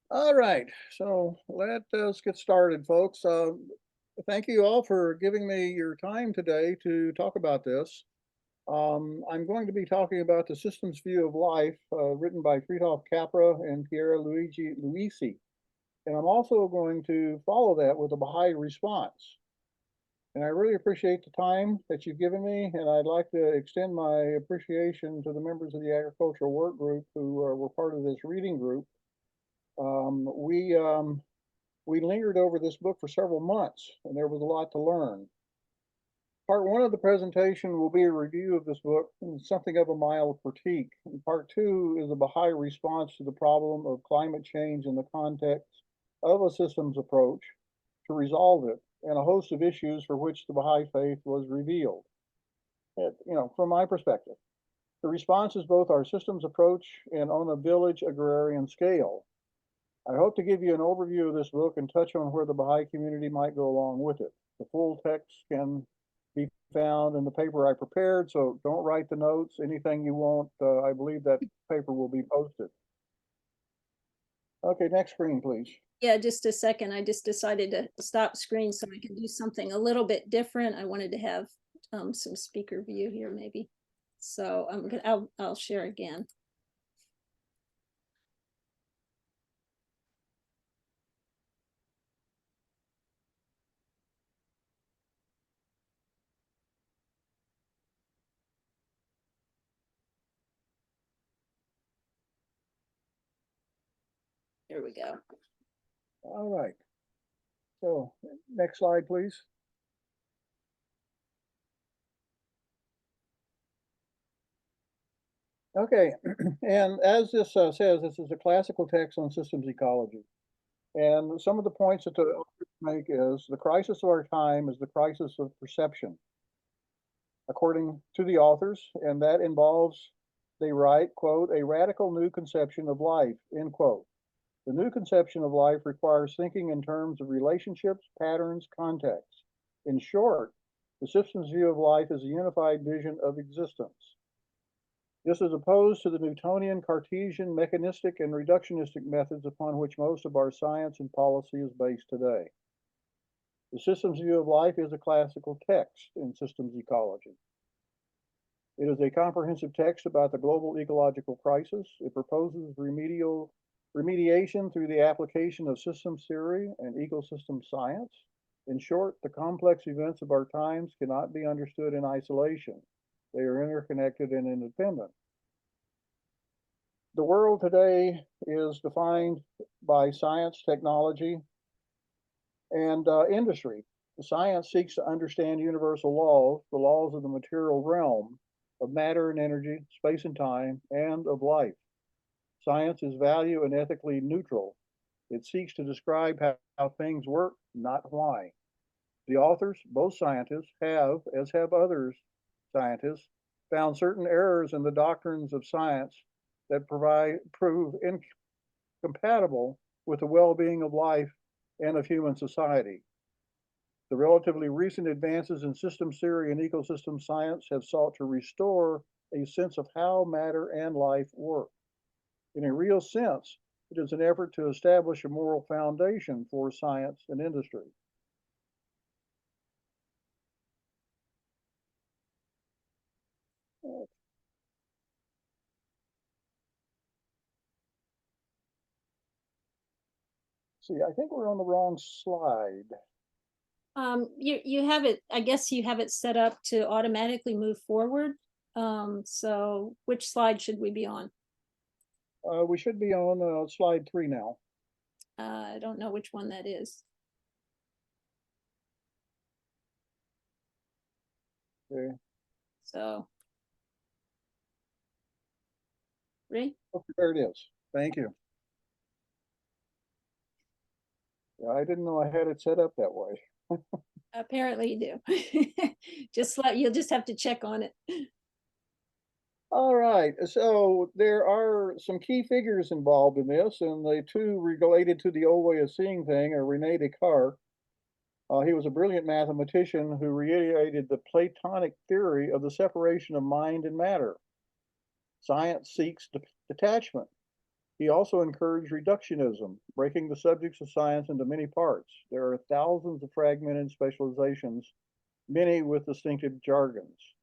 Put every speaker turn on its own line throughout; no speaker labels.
All right, so let us get started, folks. Thank you all for giving me your time today to talk about this. I'm going to be talking about the system's view of life, written by Fritjof Capra and Pier Luisi. And I'm also going to follow that with a Baha'i response. And I really appreciate the time that you've given me, and I'd like to extend my appreciation to the members of the agricultural work group who were part of this reading group. Um, we um, we lingered over this book for several months, and there was a lot to learn. Part one of the presentation will be a review of this book and something of a mild critique. And part two is a Baha'i response to the problem of climate change in the context of a systems approach to resolve it, and a host of issues for which the Baha'i faith was revealed. From my perspective, the response is both our systems approach and on a village agrarian scale. I hope to give you an overview of this book and touch on where the Baha'i community might go along with it. The full text can be found in the paper I prepared, so don't write the notes. Anything you want, I believe that paper will be posted. Okay, next screen, please.
Yeah, just a second. I just decided to stop screen so I can do something a little bit different. I wanted to have some speaker view here maybe. So I'll share again. Here we go.
All right. So next slide, please. Okay, and as this says, this is a classical text on systems ecology. And some of the points that the authors make is the crisis of our time is the crisis of perception, according to the authors, and that involves, they write, quote, a radical new conception of life, end quote. The new conception of life requires thinking in terms of relationships, patterns, contexts. In short, the systems view of life is a unified vision of existence. This is opposed to the Newtonian, Cartesian, mechanistic, and reductionistic methods upon which most of our science and policy is based today. The systems view of life is a classical text in systems ecology. It is a comprehensive text about the global ecological crisis. It proposes remediation through the application of systems theory and ecosystem science. In short, the complex events of our times cannot be understood in isolation. They are interconnected and independent. The world today is defined by science, technology, and industry. The science seeks to understand universal laws, the laws of the material realm, of matter and energy, space and time, and of life. Science is value and ethically neutral. It seeks to describe how things work, not why. The authors, both scientists, have, as have others scientists, found certain errors in the doctrines of science that prove incompatible with the well-being of life and of human society. The relatively recent advances in systems theory and ecosystem science have sought to restore a sense of how matter and life work. In a real sense, it is an effort to establish a moral foundation for science and industry. See, I think we're on the wrong slide.
You have it, I guess you have it set up to automatically move forward. So which slide should we be on?
We should be on slide 3 now.
I don't know which one that is.
Okay.
So, ready?
Okay, there it is. Thank you. Yeah, I didn't know I had it set up that way.
Apparently you do. You'll just have to check on it.
All right, so there are some key figures involved in this, and the two related to the old way of seeing thing are Rene Descartes. He was a brilliant mathematician who reiterated the Platonic theory of the separation of mind and matter. Science seeks detachment. He also encouraged reductionism, breaking the subjects of science into many parts. There are thousands of fragmented specializations, many with distinctive jargons.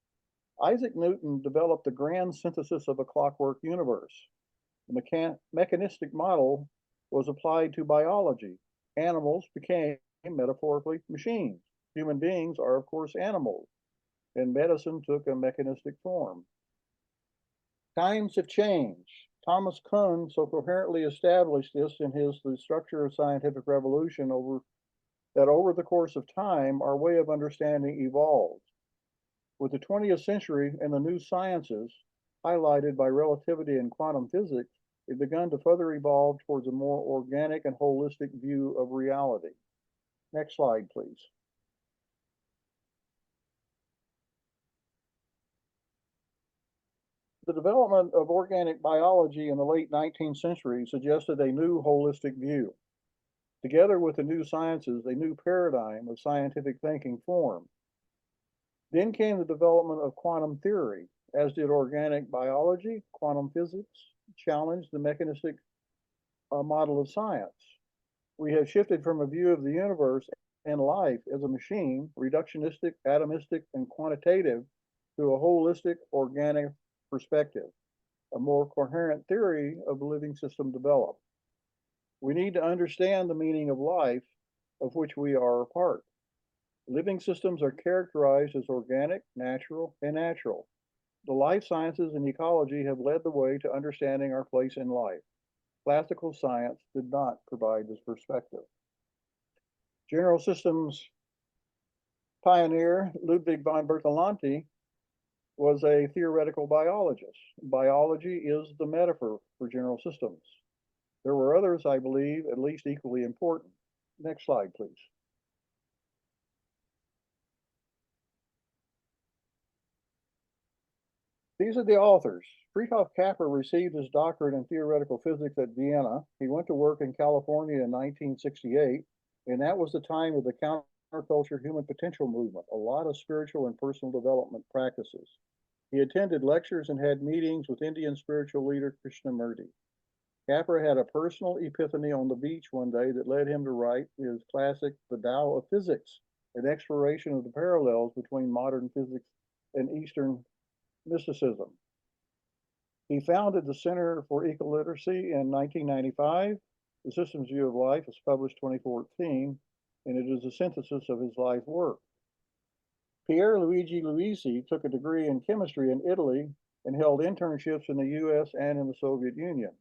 Isaac Newton developed the grand synthesis of a clockwork universe. The mechanistic model was applied to biology. Animals became, metaphorically, machines. Human beings are, of course, animals, and medicine took a mechanistic form. Times have changed. Thomas Kuhn so coherently established this in his The Structure of Scientific Revolution that over the course of time, our way of understanding evolved. With the 20th century and the new sciences, highlighted by relativity and quantum physics, it began to further evolve towards a more organic and holistic view of reality. Next slide, please. The development of organic biology in the late 19th century suggested a new holistic view. Together with the new sciences, a new paradigm of scientific thinking formed. Then came the development of quantum theory. As did organic biology, quantum physics challenged the mechanistic model of science. We have shifted from a view of the universe and life as a machine, reductionistic, atomistic, and quantitative, to a holistic, organic perspective. A more coherent theory of the living system developed. We need to understand the meaning of life, of which we are a part. Living systems are characterized as organic, natural, and natural. The life sciences and ecology have led the way to understanding our place in life. Classical science did not provide this perspective. General systems pioneer Ludwig von Bertalanffy was a theoretical biologist. Biology is the metaphor for general systems. There were others, I believe, at least equally important. Next slide, please. These are the authors. Fritjof Capra received his doctorate in theoretical physics at Vienna. He went to work in California in 1968, and that was the time of the counterculture human potential movement, a lot of spiritual and personal development practices. He attended lectures and had meetings with Indian spiritual leader Krishnamurti. Capra had a personal epiphany on the beach one day that led him to write his classic The Tao of Physics, an exploration of the parallels between modern physics and Eastern mysticism. He founded the Center for Ecoliteracy in 1995. The Systems View of Life was published 2014, and it is a synthesis of his life work. Pier Luigi Luisi took a degree in chemistry in Italy and held internships in the US and in the Soviet Union.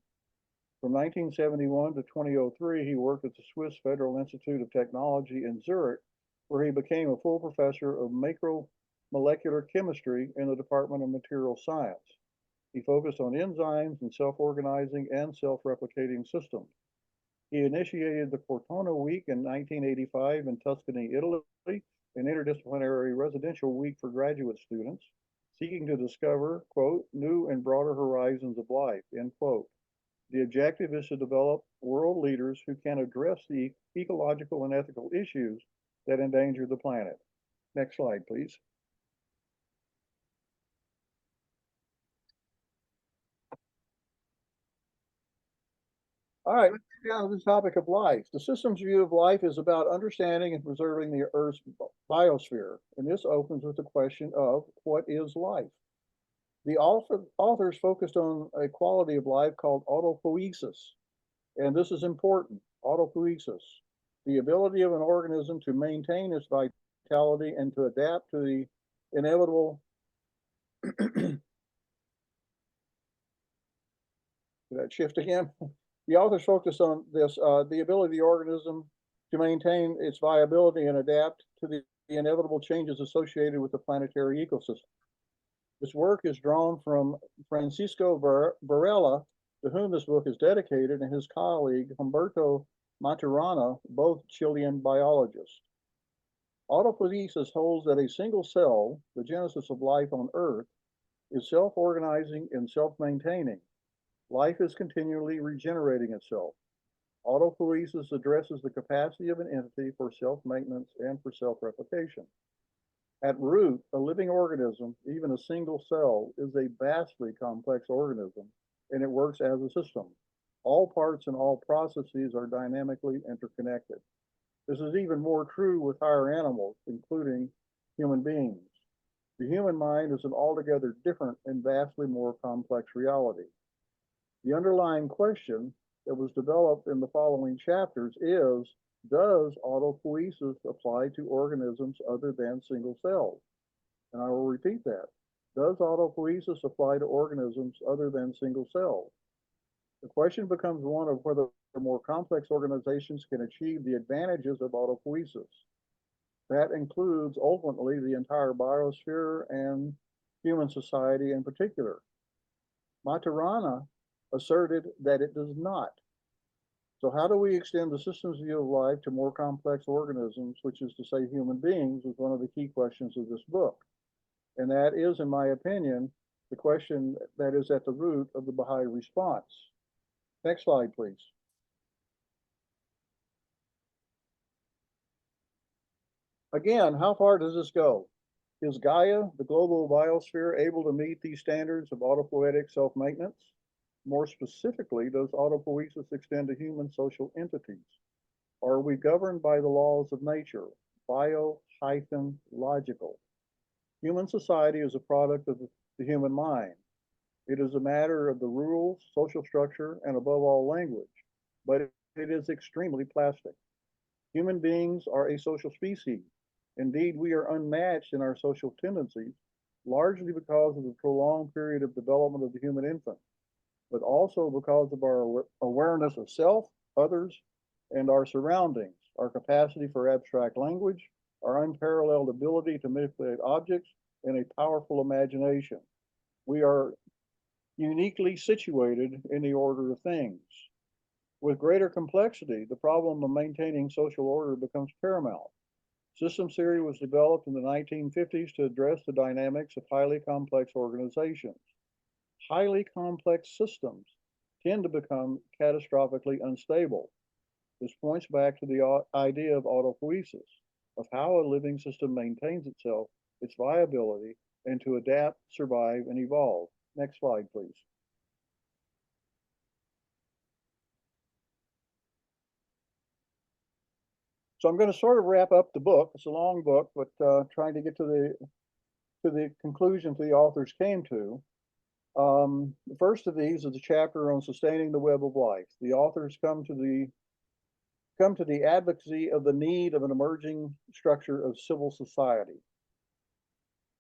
From 1971 to 2003, he worked at the Swiss Federal Institute of Technology in Zurich, where he became a full professor of macromolecular chemistry in the Department of Material Science. He focused on enzymes and self-organizing and self-replicating systems. He initiated the Cortona Week in 1985 in Tuscany, Italy, an interdisciplinary residential week for graduate students seeking to discover, quote, new and broader horizons of life, end quote. The objective is to develop world leaders who can address the ecological and ethical issues that endanger the planet. Next slide, please. All right, let's get down to the topic of life. The systems view of life is about understanding and preserving the Earth's biosphere. And this opens with the question of what is life? The authors focused on a quality of life called autopoiesis. And this is important, autopoiesis, the ability of an organism to maintain its vitality and to adapt to the inevitable that shift again. The authors focus on this, the ability of the organism to maintain its viability and adapt to the inevitable changes associated with the planetary ecosystem. This work is drawn from Francisco Varela, to whom this book is dedicated, and his colleague Humberto Maturana, both Chilean biologists. Autopoiesis holds that a single cell, the genesis of life on Earth, is self-organizing and self-maintaining. Life is continually regenerating itself. Autopoiesis addresses the capacity of an entity for self-maintenance and for self-replication. At root, a living organism, even a single cell, is a vastly complex organism, and it works as a system. All parts and all processes are dynamically interconnected. This is even more true with higher animals, including human beings. The human mind is an altogether different and vastly more complex reality. The underlying question that was developed in the following chapters is, does autopoiesis apply to organisms other than single cells? And I will repeat that. Does autopoiesis apply to organisms other than single cells? The question becomes one of whether more complex organizations can achieve the advantages of autopoiesis. That includes ultimately the entire biosphere and human society in particular. Maturana asserted that it does not. So how do we extend the systems view of life to more complex organisms, which is to say human beings, is one of the key questions of this book. And that is, in my opinion, the question that is at the root of the Baha'i response. Next slide, please. Again, how far does this go? Is Gaia, the global biosphere, able to meet these standards of autopoietic self-maintenance? More specifically, does autopoiesis extend to human social entities? Are we governed by the laws of nature, bio-logical? Human society is a product of the human mind. It is a matter of the rules, social structure, and above all, language, but it is extremely plastic. Human beings are a social species. Indeed, we are unmatched in our social tendencies, largely because of the prolonged period of development of the human infant, but also because of our awareness of self, others, and our surroundings, our capacity for abstract language, our unparalleled ability to manipulate objects, and a powerful imagination. We are uniquely situated in the order of things. With greater complexity, the problem of maintaining social order becomes paramount. Systems theory was developed in the 1950s to address the dynamics of highly complex organizations. Highly complex systems tend to become catastrophically unstable. This points back to the idea of autopoiesis, of how a living system maintains itself, its viability, and to adapt, survive, and evolve. Next slide, please. So I'm going to sort of wrap up the book. It's a long book, but trying to get to the conclusions the authors came to. The first of these is a chapter on sustaining the web of life. The authors come to the advocacy of the need of an emerging structure of civil society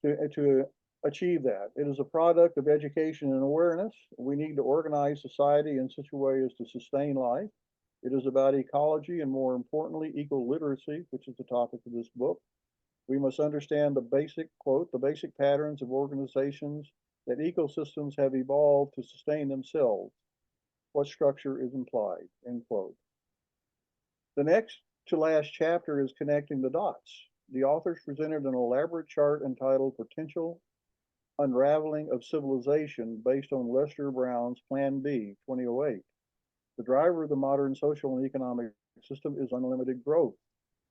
to achieve that. It is a product of education and awareness. We need to organize society in such a way as to sustain life. It is about ecology and, more importantly, eco-literacy, which is the topic of this book. We must understand the basic, quote, the basic patterns of organizations that ecosystems have evolved to sustain themselves. What structure is implied, end quote. The next to last chapter is connecting the dots. The authors presented an elaborate chart entitled Potential Unraveling of Civilization based on Lester Brown's Plan B, 2008. The driver of the modern social and economic system is unlimited growth.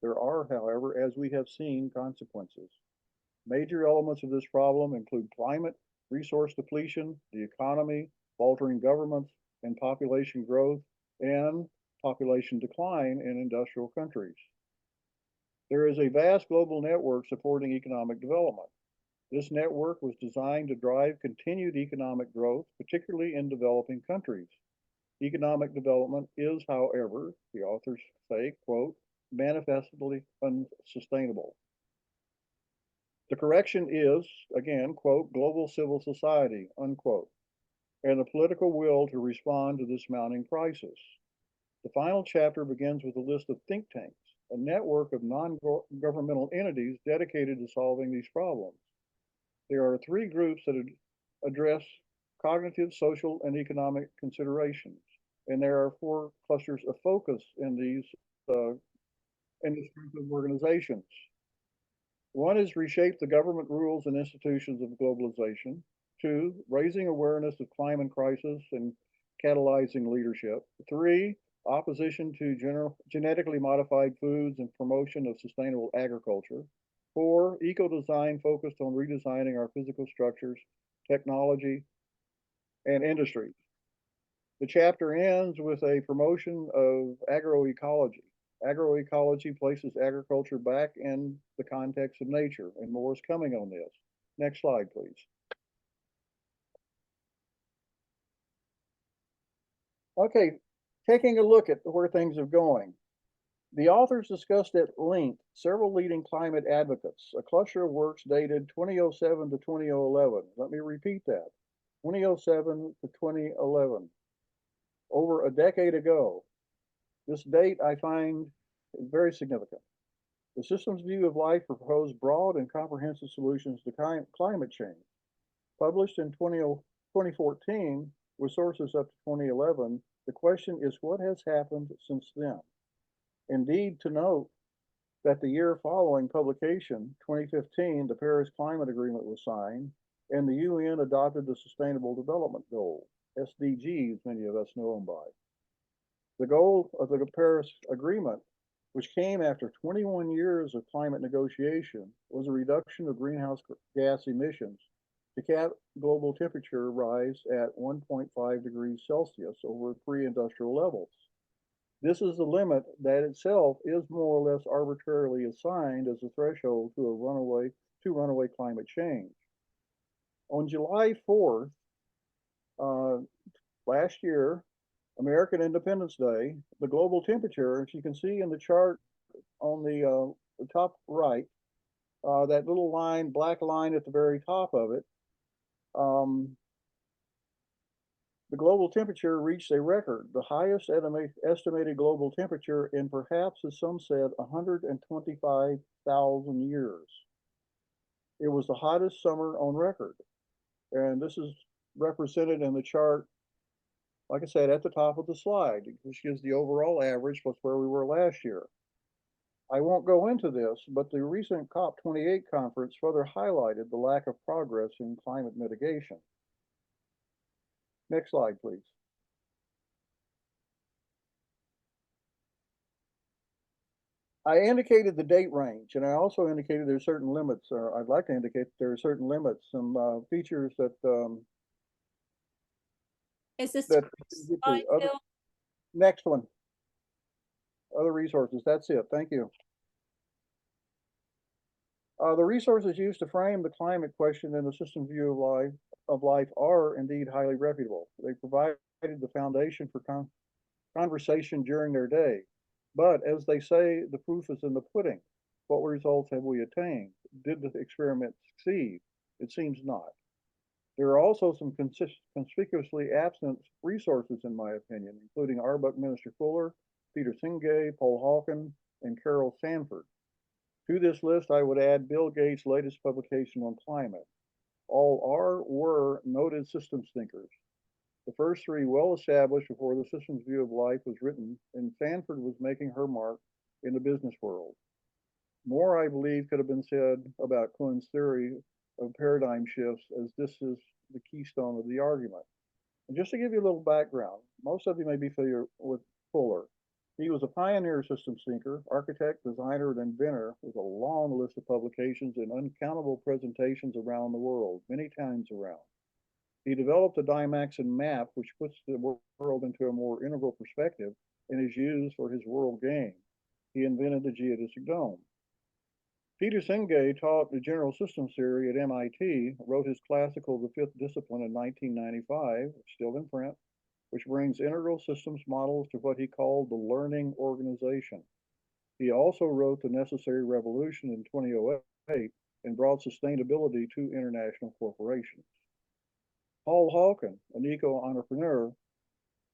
There are, however, as we have seen, consequences. Major elements of this problem include climate, resource depletion, the economy, faltering governments, and population growth, and population decline in industrial countries. There is a vast global network supporting economic development. This network was designed to drive continued economic growth, particularly in developing countries. Economic development is, however, the authors say, quote, manifestly unsustainable. The correction is, again, quote, global civil society, unquote, and the political will to respond to this mounting crisis. The final chapter begins with a list of think tanks, a network of non-governmental entities dedicated to solving these problems. There are three groups that address cognitive, social, and economic considerations, and there are four clusters of focus in these group of organizations. One is reshape the government rules and institutions of globalization. Two, raising awareness of climate crisis and catalyzing leadership. Three, opposition to genetically modified foods and promotion of sustainable agriculture. Four, eco-design focused on redesigning our physical structures, technology, and industry. The chapter ends with a promotion of agroecology. Agroecology places agriculture back in the context of nature, and more is coming on this. Next slide, please. Okay, taking a look at where things are going. The authors discussed at length several leading climate advocates, a cluster of works dated 2007 to 2011. Let me repeat that, 2007 to 2011. Over a decade ago. This date I find very significant. The system's view of life proposed broad and comprehensive solutions to climate change. Published in 2014 with sources up to 2011, the question is what has happened since then? Indeed, to note that the year following publication, 2015, the Paris Climate Agreement was signed, and the UN adopted the Sustainable Development Goals, SDGs, many of us know them by. The goal of the Paris Agreement, which came after 21 years of climate negotiation, was a reduction of greenhouse gas emissions to cap global temperature rise at 1.5 degrees Celsius over pre-industrial levels. This is the limit that itself is more or less arbitrarily assigned as a threshold to runaway climate change. On July 4th, last year, American Independence Day, the global temperature, as you can see in the chart on the top right, that little line, black line at the very top of it, the global temperature reached a record, the highest estimated global temperature in perhaps, as some said, 125,000 years. It was the hottest summer on record. And this is represented in the chart, like I said, at the top of the slide, which gives the overall average plus where we were last year. I won't go into this, but the recent COP28 conference further highlighted the lack of progress in climate mitigation. Next slide, please. I indicated the date range, and I also indicated there's certain limits, or I'd like to indicate that there are certain limits, some features that
Is this
that
slide, Bill?
next one, other resources. That's it. Thank you. The resources used to frame the climate question and the system view of life are indeed highly reputable. They provided the foundation for conversation during their day. But as they say, the proof is in the pudding. What results have we attained? Did the experiment succeed? It seems not. There are also some conspicuously absent resources, in my opinion, including our Buckminster Fuller, Peter Singay, Paul Hawken, and Carol Sanford. To this list, I would add Bill Gates' latest publication on climate. All were noted systems thinkers. The first three well established before the systems view of life was written, and Sanford was making her mark in the business world. More, I believe, could have been said about Kuhn's theory of paradigm shifts, as this is the keystone of the argument. And just to give you a little background, most of you may be familiar with Fuller. He was a pioneer systems thinker, architect, designer, and inventor with a long list of publications and uncountable presentations around the world, many times around. He developed a Dymaxion map, which puts the world into a more integral perspective and is used for his world game. He invented the geodesic dome. Peter Singay taught the general systems theory at MIT, wrote his classical The Fifth Discipline in 1995, still in print, which brings integral systems models to what he called the learning organization. He also wrote The Necessary Revolution in 2008 and brought sustainability to international corporations. Paul Hawken, an eco-entrepreneur,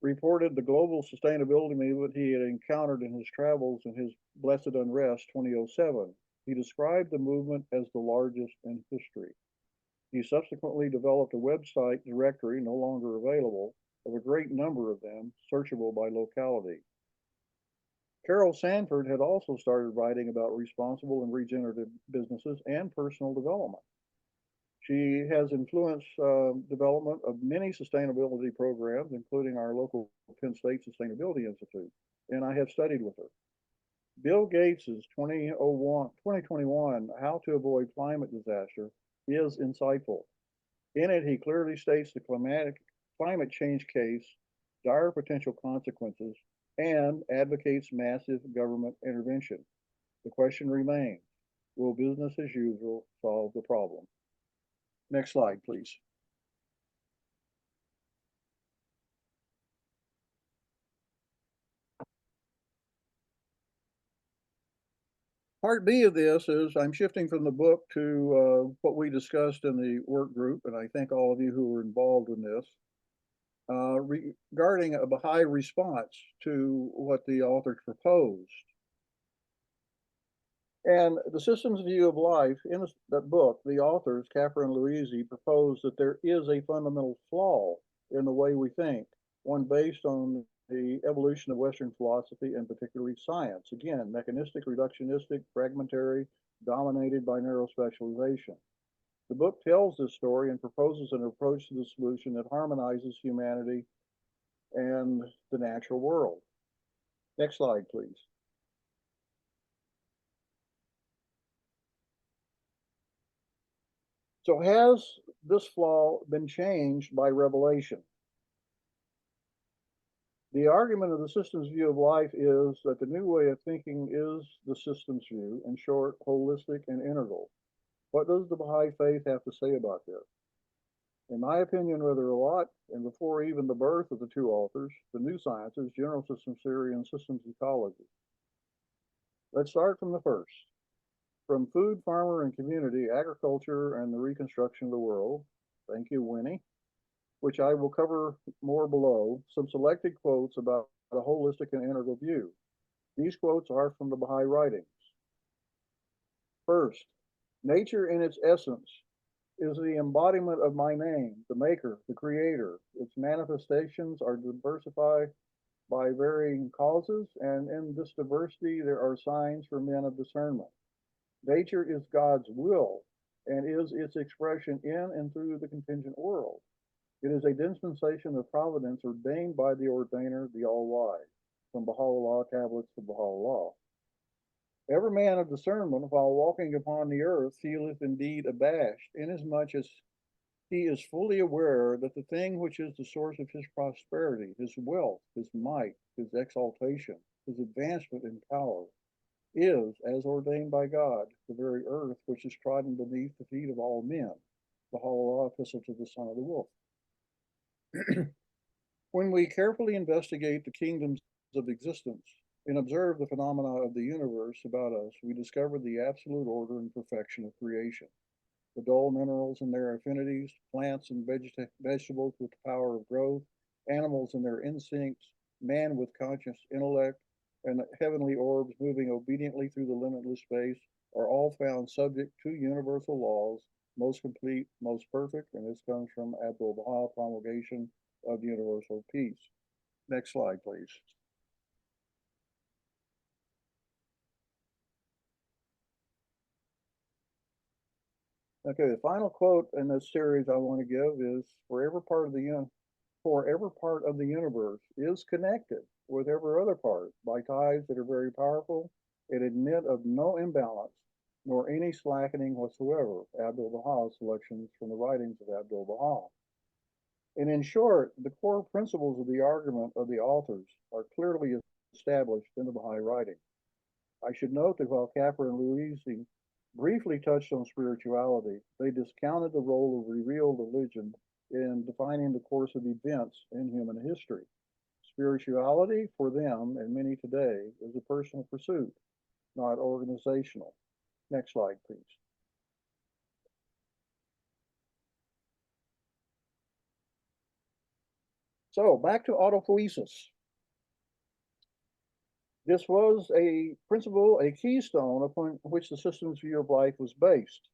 reported the global sustainability movement he had encountered in his travels in his Blessed Unrest 2007. He described the movement as the largest in history. He subsequently developed a website directory, no longer available, of a great number of them, searchable by locality. Carol Sanford had also started writing about responsible and regenerative businesses and personal development. She has influenced development of many sustainability programs, including our local Penn State Sustainability Institute, and I have studied with her. Bill Gates' 2021 How to Avoid Climate Disaster is insightful. In it, he clearly states the climate change case dire potential consequences and advocates massive government intervention. The question remains, will business as usual solve the problem? Next slide, please. Part B of this is I'm shifting from the book to what we discussed in the work group, and I thank all of you who were involved in this, regarding a Baha'i response to what the authors proposed. And the system's view of life in that book, the authors, Capra and Luisi, propose that there is a fundamental flaw in the way we think, one based on the evolution of Western philosophy and particularly science. Again, mechanistic, reductionistic, fragmentary, dominated by narrow specialization. The book tells this story and proposes an approach to the solution that harmonizes humanity and the natural world. Next slide, please. So has this flaw been changed by revelation? The argument of the system's view of life is that the new way of thinking is the system's view, in short, holistic and integral. What does the Baha'i faith have to say about this? In my opinion, rather a lot, and before even the birth of the two authors, the new sciences, general systems theory and systems ecology. Let's start from the first. From food, farmer, and community, agriculture, and the reconstruction of the world. Thank you, Winnie. Which I will cover more below, some selected quotes about a holistic and integral view. These quotes are from the Baha'i writings. First, nature in its essence is the embodiment of my name, the maker, the creator. Its manifestations are diversified by varying causes, and in this diversity there are signs for men of discernment. Nature is God's will and is its expression in and through the contingent world. It is a dispensation of providence ordained by the ordainer, the all-wise, from Baha'u'llah tablets to Baha'u'llah. Every man of discernment, while walking upon the earth, feeleth indeed abashed, inasmuch as he is fully aware that the thing which is the source of his prosperity, his wealth, his might, his exaltation, his advancement in power, is, as ordained by God, the very earth which is trodden beneath the feet of all men. Baha'u'llah, Epistle to the Son of the Wolf. When we carefully investigate the kingdoms of existence and observe the phenomena of the universe about us, we discover the absolute order and perfection of creation. The dull minerals and their affinities, plants and vegetables with the power of growth, animals and their instincts, man with conscious intellect, and heavenly orbs moving obediently through the limitless space are all found subject to universal laws, most complete, most perfect, and this comes from Abdul Baha, Promulgation of Universal Peace. Next slide, please. Okay, the final quote in this series I want to give is, for every part of the universe is connected with every other part by ties that are very powerful and admit of no imbalance nor any slackening whatsoever. Abdul Baha, selections from the writings of Abdul Baha. And in short, the core principles of the argument of the authors are clearly established in the Baha'i writing. I should note that while Capra and Luisi briefly touched on spirituality, they discounted the role of revealed religion in defining the course of events in human history. Spirituality for them, and many today, is a personal pursuit, not organizational. Next slide, please. So back to autopoiesis. This was a principle, a keystone upon which the system's view of life was based.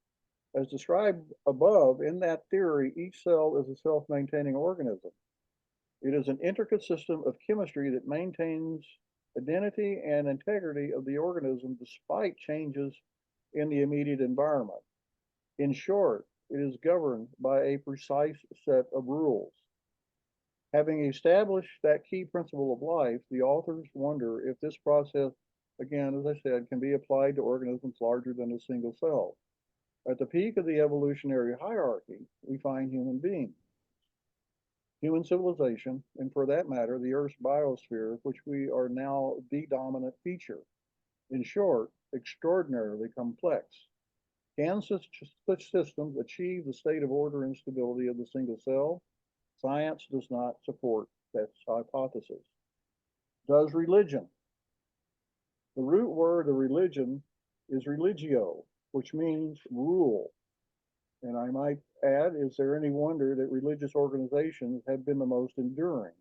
As described above, in that theory, each cell is a self-maintaining organism. It is an intricate system of chemistry that maintains identity and integrity of the organism despite changes in the immediate environment. In short, it is governed by a precise set of rules. Having established that key principle of life, the authors wonder if this process, again, as I said, can be applied to organisms larger than a single cell. At the peak of the evolutionary hierarchy, we find human beings. human civilization, and for that matter, the Earth's biosphere, which we are now the dominant feature. In short, extraordinarily complex. Can such systems achieve the state of order and stability of the single cell? Science does not support that hypothesis. Does religion? The root word of religion is religio, which means rule. And I might add, is there any wonder that religious organizations have been the most enduring?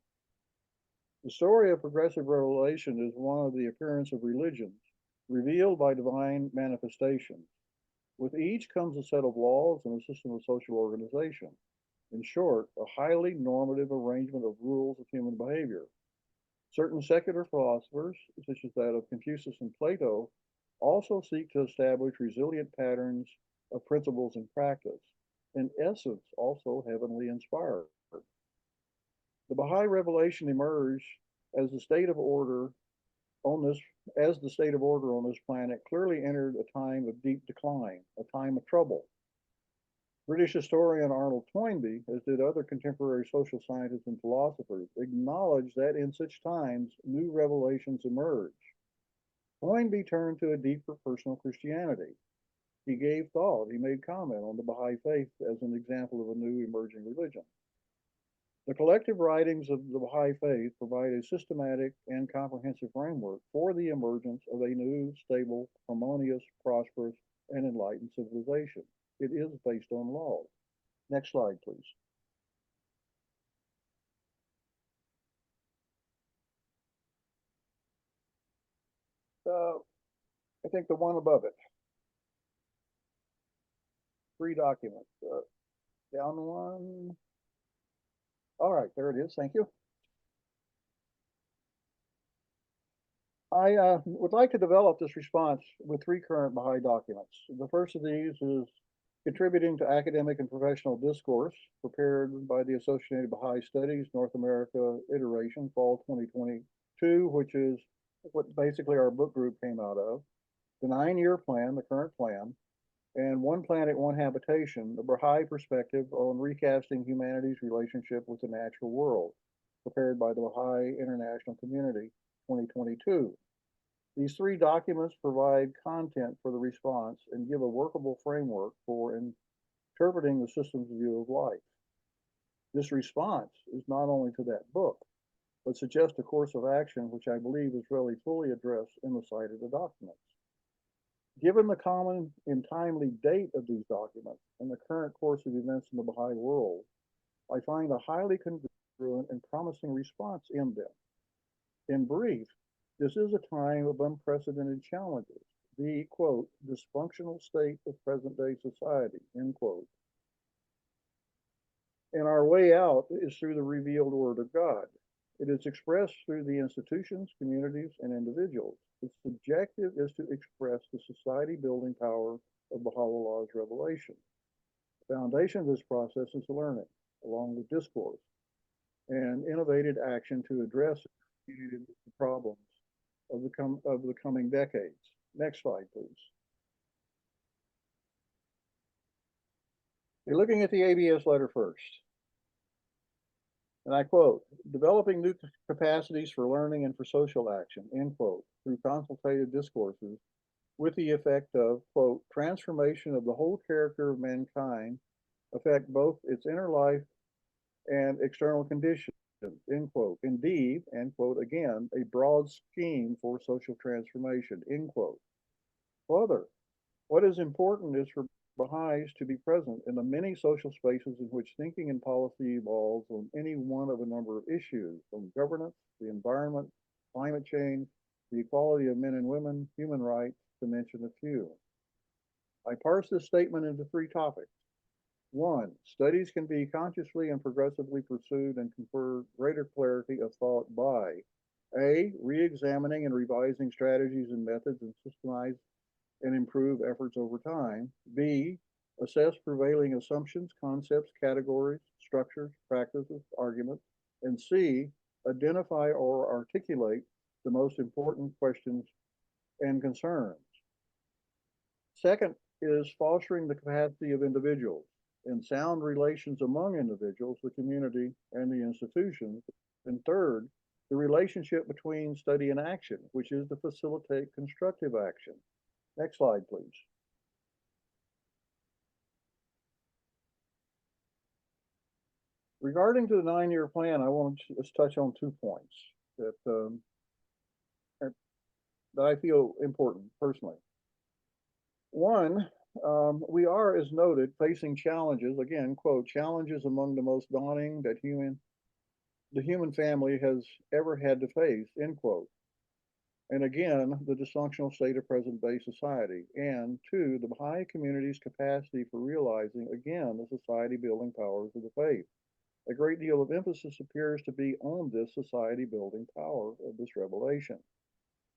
The story of progressive revelation is one of the appearance of religions, revealed by divine manifestations. With each comes a set of laws and a system of social organization. In short, a highly normative arrangement of rules of human behavior. Certain secular philosophers, such as that of Confucius and Plato, also seek to establish resilient patterns of principles and practice, in essence, also heavenly inspired. The Bahá'í Revelation emerged as the state of order on this as the state of order on this planet clearly entered a time of deep decline, a time of trouble. British historian Arnold Toynbee, as did other contemporary social scientists and philosophers, acknowledged that in such times new revelations emerge. Toynbee turned to a deeper personal Christianity. He gave thought, he made comment on the Baha'i faith as an example of a new emerging religion. The collective writings of the Baha'i faith provide a systematic and comprehensive framework for the emergence of a new, stable, harmonious, prosperous, and enlightened civilization. It is based on law. Next slide, please. I think the one above it. 3 documents. Down one. All right, there it is. Thank you. I would like to develop this response with 3 current Baha'i documents. The first of these is contributing to academic and professional discourse, prepared by the Associated Baha'i Studies North America iteration, fall 2022, which is what basically our book group came out of. The 9-year plan, the current plan, and One Planet, One Habitation, the Baha'i perspective on recasting humanity's relationship with the natural world, prepared by the Baha'i International Community, 2022. These 3 documents provide content for the response and give a workable framework for interpreting the system's view of life. This response is not only to that book, but suggests a course of action which I believe is really fully addressed in the cited documents. Given the common and timely date of these documents and the current course of events in the Baha'i world, I find a highly congruent and promising response in them. In brief, this is a time of unprecedented challenges, the, quote, dysfunctional state of present-day society, end quote. And our way out is through the revealed Word of God. It is expressed through the institutions, communities, and individuals. Its objective is to express the society-building power of Baha'u'llah's revelation. The foundation of this process is learning, along with discourse, and innovative action to address the problems of the coming decades. Next slide, please. You're looking at the ABS letter first. And I quote, developing new capacities for learning and for social action, end quote, through consultative discourses with the effect of, quote, transformation of the whole character of mankind, affect both its inner life and external conditions, end quote. Indeed, end quote, again, a broad scheme for social transformation, end quote. Further, what is important is for Baha'is to be present in the many social spaces in which thinking and policy evolves on any one of a number of issues, from governance, the environment, climate change, the equality of men and women, human rights, to mention a few. I parse this statement into 3 topics. 1, studies can be consciously and progressively pursued and confer greater clarity of thought by A, re-examining and revising strategies and methods and systemize and improve efforts over time. B, assess prevailing assumptions, concepts, categories, structures, practices, arguments. And C, identify or articulate the most important questions and concerns. Second is fostering the capacity of individuals. in sound relations among individuals, the community, and the institutions. And third, the relationship between study and action, which is to facilitate constructive action. Next slide, please. Regarding to the 9-year plan, I want to just touch on 2 points that that I feel important personally. One, we are, as noted, facing challenges, again, quote, challenges among the most daunting that the human family has ever had to face, end quote. And again, the dysfunctional state of present-day society. And two, the Baha'i community's capacity for realizing, again, the society-building powers of the faith. A great deal of emphasis appears to be on this society-building power of this revelation.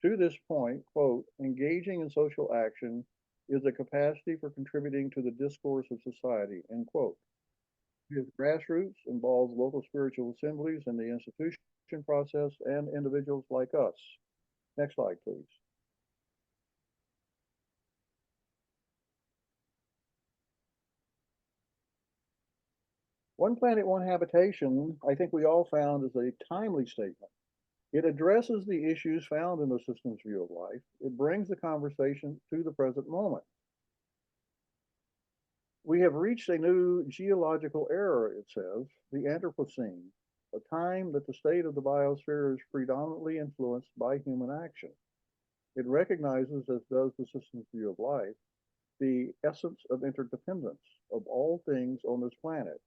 To this point, quote, engaging in social action is a capacity for contributing to the discourse of society, end quote. Its grassroots involves local spiritual assemblies and the institution process and individuals like us. Next slide, please. One Planet, One Habitation, I think we all found is a timely statement. It addresses the issues found in the system's view of life. It brings the conversation to the present moment. We have reached a new geological era, it says, the Anthropocene, a time that the state of the biosphere is predominantly influenced by human action. It recognizes, as does the system's view of life, the essence of interdependence of all things on this planet.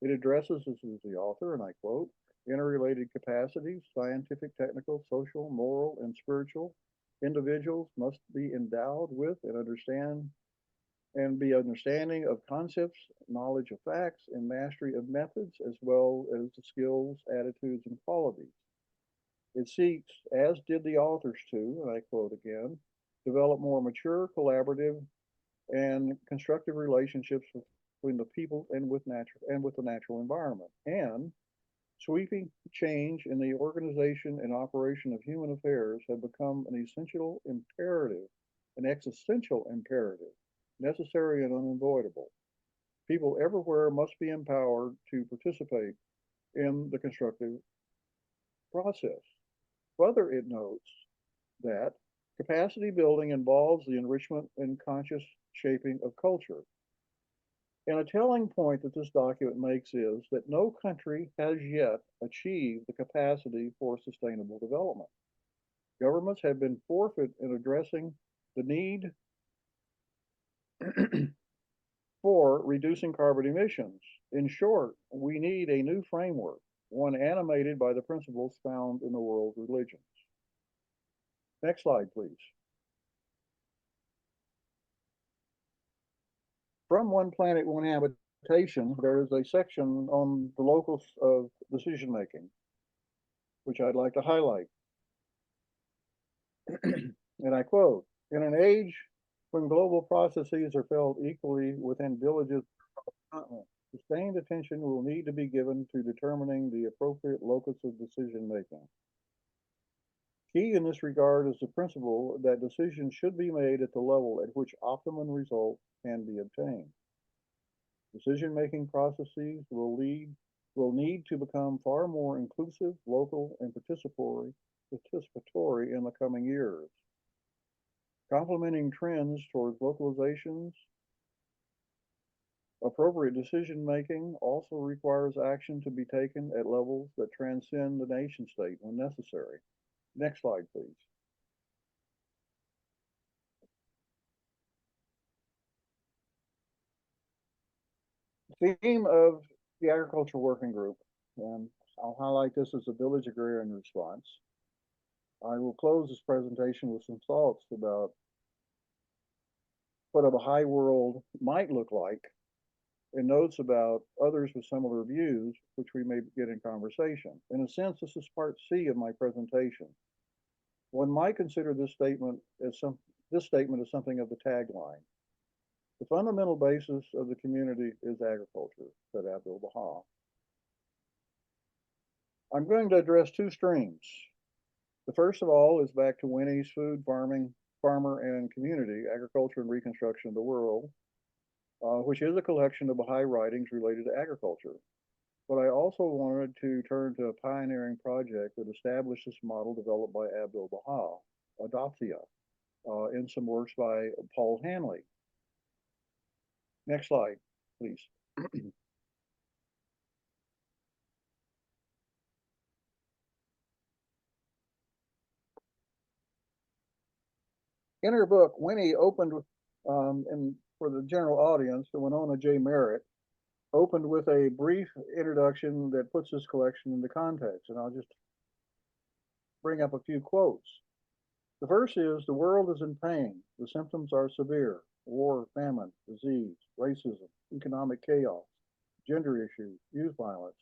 It addresses, this is the author, and I quote, interrelated capacities, scientific, technical, social, moral, and spiritual, individuals must be endowed with and be understanding of concepts, knowledge of facts, and mastery of methods, as well as the skills, attitudes, and qualities. It seeks, as did the authors too, and I quote again, develop more mature, collaborative, and constructive relationships between the people and with the natural environment, and sweeping change in the organization and operation of human affairs have become an essential imperative, an existential imperative, necessary and unavoidable. People everywhere must be empowered to participate in the constructive process. Further, it notes that capacity building involves the enrichment and conscious shaping of culture. And a telling point that this document makes is that no country has yet achieved the capacity for sustainable development. Governments have been forfeit in addressing the need for reducing carbon emissions. In short, we need a new framework, one animated by the principles found in the world religions. Next slide, please. From One Planet, One Habitation, there is a section on the locus of decision making, which I'd like to highlight. And I quote, in an age when global processes are felt equally within villages of the continent, sustained attention will need to be given to determining the appropriate locus of decision making. Key in this regard is the principle that decisions should be made at the level at which optimum results can be obtained. Decision-making processes will need to become far more inclusive, local, and participatory in the coming years. Complementing trends towards localizations, appropriate decision-making also requires action to be taken at levels that transcend the nation state when necessary. Next slide, please. Theme of the Agriculture Working Group, and I'll highlight this as a village agrarian response. I will close this presentation with some thoughts about what a Baha'i world might look like, and notes about others with similar views, which we may get in conversation. In a sense, this is part C of my presentation. One might consider this statement as something of the tagline. The fundamental basis of the community is agriculture, said Abdul Baha. I'm going to address 2 streams. The first of all is back to Winnie's food, farming, farmer, and community, agriculture and reconstruction of the world. which is a collection of Baha'i writings related to agriculture. But I also wanted to turn to a pioneering project that established this model developed by Abdul Baha, Adathia, in some works by Paul Hanley. Next slide, please. In her book, Winnie opened, and for the general audience, Winona J. Merritt opened with a brief introduction that puts this collection into context. And I'll just bring up a few quotes. The first is, the world is in pain. The symptoms are severe: war, famine, disease, racism, economic chaos, gender issues, youth violence,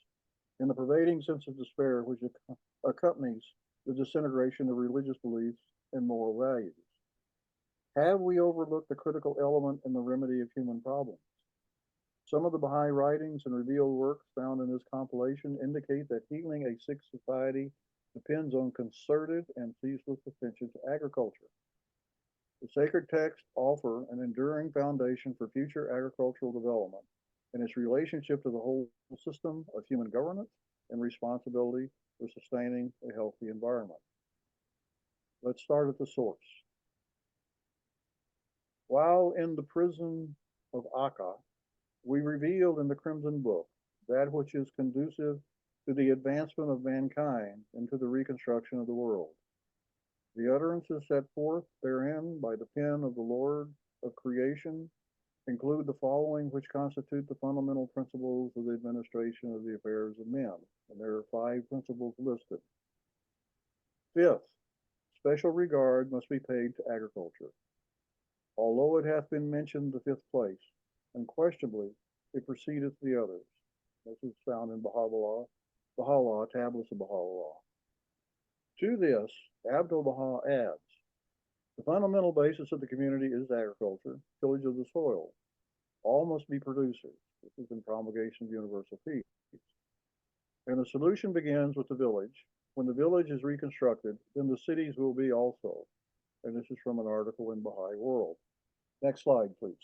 and the pervading sense of despair which accompanies the disintegration of religious beliefs and moral values. Have we overlooked the critical element in the remedy of human problems? Some of the Baha'i writings and revealed works found in this compilation indicate that healing a sick society depends on concerted and ceaseless attention to agriculture. The sacred texts offer an enduring foundation for future agricultural development and its relationship to the whole system of human governance and responsibility for sustaining a healthy environment. Let's start at the source. While in the prison of Akka, we revealed in the Crimson Book that which is conducive to the advancement of mankind and to the reconstruction of the world. The utterances set forth therein by the pen of the Lord of creation include the following, which constitute the fundamental principles of the administration of the affairs of men. And there are 5 principles listed. Fifth, special regard must be paid to agriculture. Although it hath been mentioned the 5th place, unquestionably it precedeth the others. This is found in Baha'u'llah, Tablets of Baha'u'llah. To this, Abdul Baha adds, the fundamental basis of the community is agriculture, tillage of the soil. All must be producers. This is in Promulgation of Universal Peace. And the solution begins with the village. When the village is reconstructed, then the cities will be also. And this is from an article in Baha'i World. Next slide, please.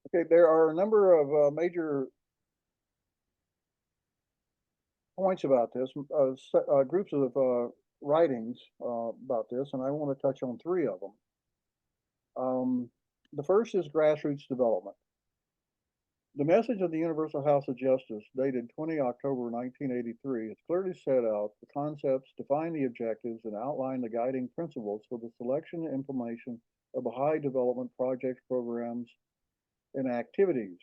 Okay, there are a number of major points about this, groups of writings about this, and I want to touch on 3 of them. The first is grassroots development. The message of the Universal House of Justice, dated 20 October 1983, has clearly set out the concepts, defined the objectives, and outlined the guiding principles for the selection and implementation of Baha'i development projects, programs, and activities.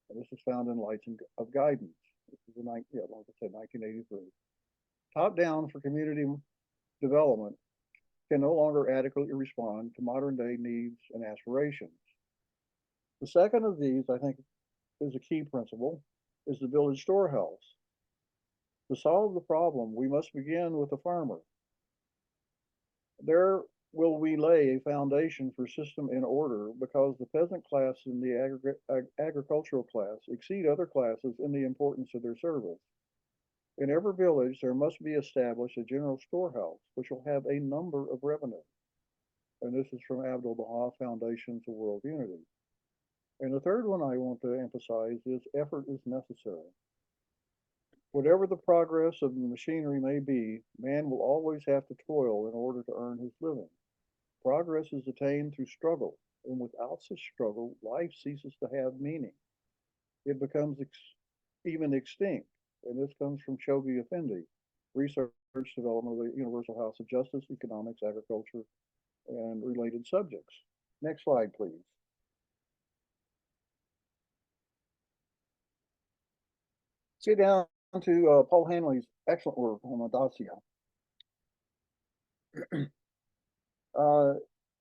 And this is found in Lights of Guidance. This is like I said, 1983. Top down for community development can no longer adequately respond to modern day needs and aspirations. The second of these, I think, is a key principle, is the village storehouse. To solve the problem, we must begin with the farmer. There will we lay a foundation for system and order, because the peasant class and the agricultural class exceed other classes in the importance of their service. In every village, there must be established a general storehouse, which will have a number of revenue. And this is from Abdul Baha, Foundation for World Unity. And the third one I want to emphasize is effort is necessary. Whatever the progress of the machinery may be, man will always have to toil in order to earn his living. Progress is attained through struggle, and without such struggle, life ceases to have meaning. It becomes even extinct. And this comes from Shogi Effendi, Research Development of the Universal House of Justice, Economics, Agriculture, and Related Subjects. Next slide, please. Get down to Paul Hanley's excellent work on Adathia.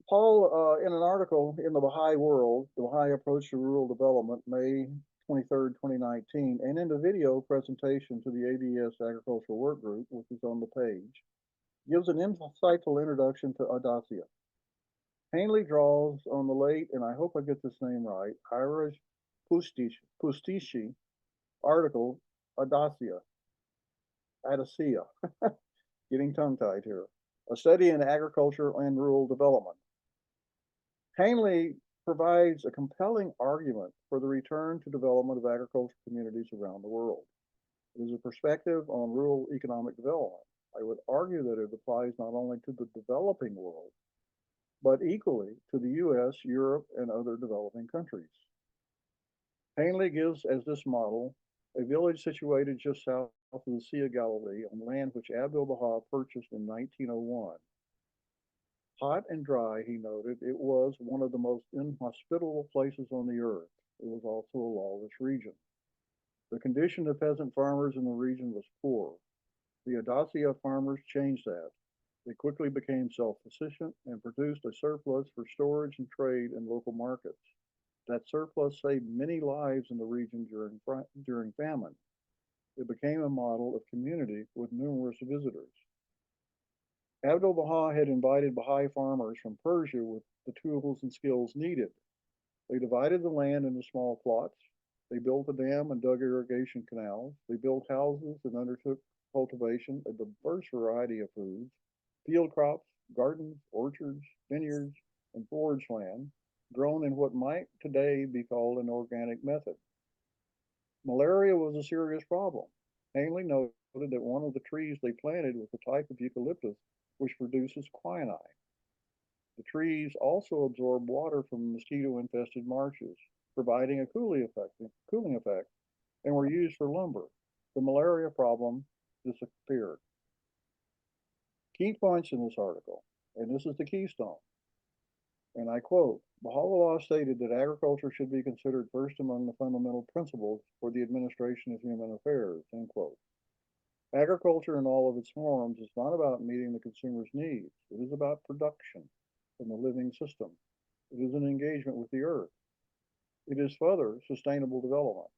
Paul, in an article in the Baha'i World, The Baha'i Approach to Rural Development, May 23rd, 2019, and in the video presentation to the ABS Agricultural Work Group, which is on the page, gives an insightful introduction to Adathia. Hanley draws on the late, and I hope I get this name right, Ira Pustishi article, Adathia. Audacia, getting tongue-tied here, a study in agriculture and rural development. Hanley provides a compelling argument for the return to development of agricultural communities around the world. It is a perspective on rural economic development. I would argue that it applies not only to the developing world, but equally to the US, Europe, and other developing countries. Hanley gives as this model a village situated just south of the Sea of Galilee on land which Abdu'l-Baha purchased in 1901. Hot and dry, he noted, it was one of the most inhospitable places on the earth. It was also a lawless region. The condition of peasant farmers in the region was poor. The Audacia farmers changed that. They quickly became self-sufficient and produced a surplus for storage and trade in local markets. That surplus saved many lives in the region during famine. It became a model of community with numerous visitors. Abdu'l-Baha had invited Baha'i farmers from Persia with the tools and skills needed. They divided the land into small plots. They built a dam and dug irrigation canals. They built houses and undertook cultivation of a diverse variety of foods, field crops, gardens, orchards, vineyards, and forage land, grown in what might today be called an organic method. Malaria was a serious problem. Hanley noted that one of the trees they planted was a type of eucalyptus which produces quinine. The trees also absorb water from mosquito-infested marshes, providing a cooling effect, and were used for lumber. The malaria problem disappeared. Key points in this article, and this is the keystone, and I quote, Baha'u'llah stated that agriculture should be considered first among the fundamental principles for the administration of human affairs, end quote. Agriculture in all of its forms is not about meeting the consumer's needs. It is about production from the living system. It is an engagement with the earth. It is further sustainable development.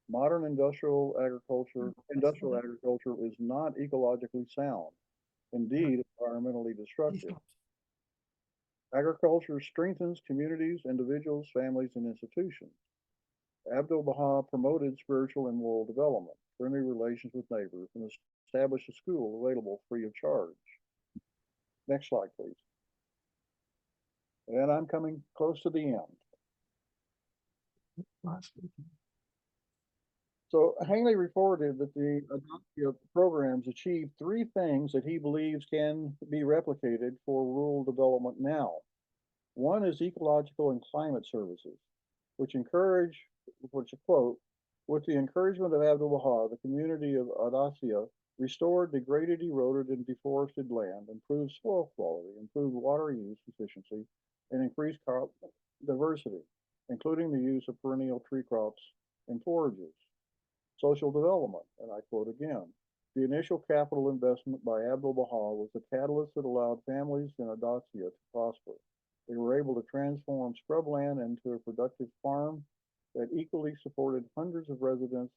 Modern industrial agriculture is not ecologically sound, indeed environmentally destructive. Agriculture strengthens communities, individuals, families, and institutions. Abdu'l-Baha promoted spiritual and moral development, friendly relations with neighbors, and established a school available free of charge. Next slide, please. And I'm coming close to the end. So Hanley reported that the adoptive programs achieved three things that he believes can be replicated for rural development now. One is ecological and climate services, which quote, with the encouragement of Abdu'l-Baha, the community of Audacia restored degraded, eroded, and deforested land, improved soil quality, improved water use efficiency, and increased crop diversity, including the use of perennial tree crops and forages. Social development, and I quote again, the initial capital investment by Abdu'l-Baha was the catalyst that allowed families in Audacia to prosper. They were able to transform scrubland into a productive farm that equally supported hundreds of residents.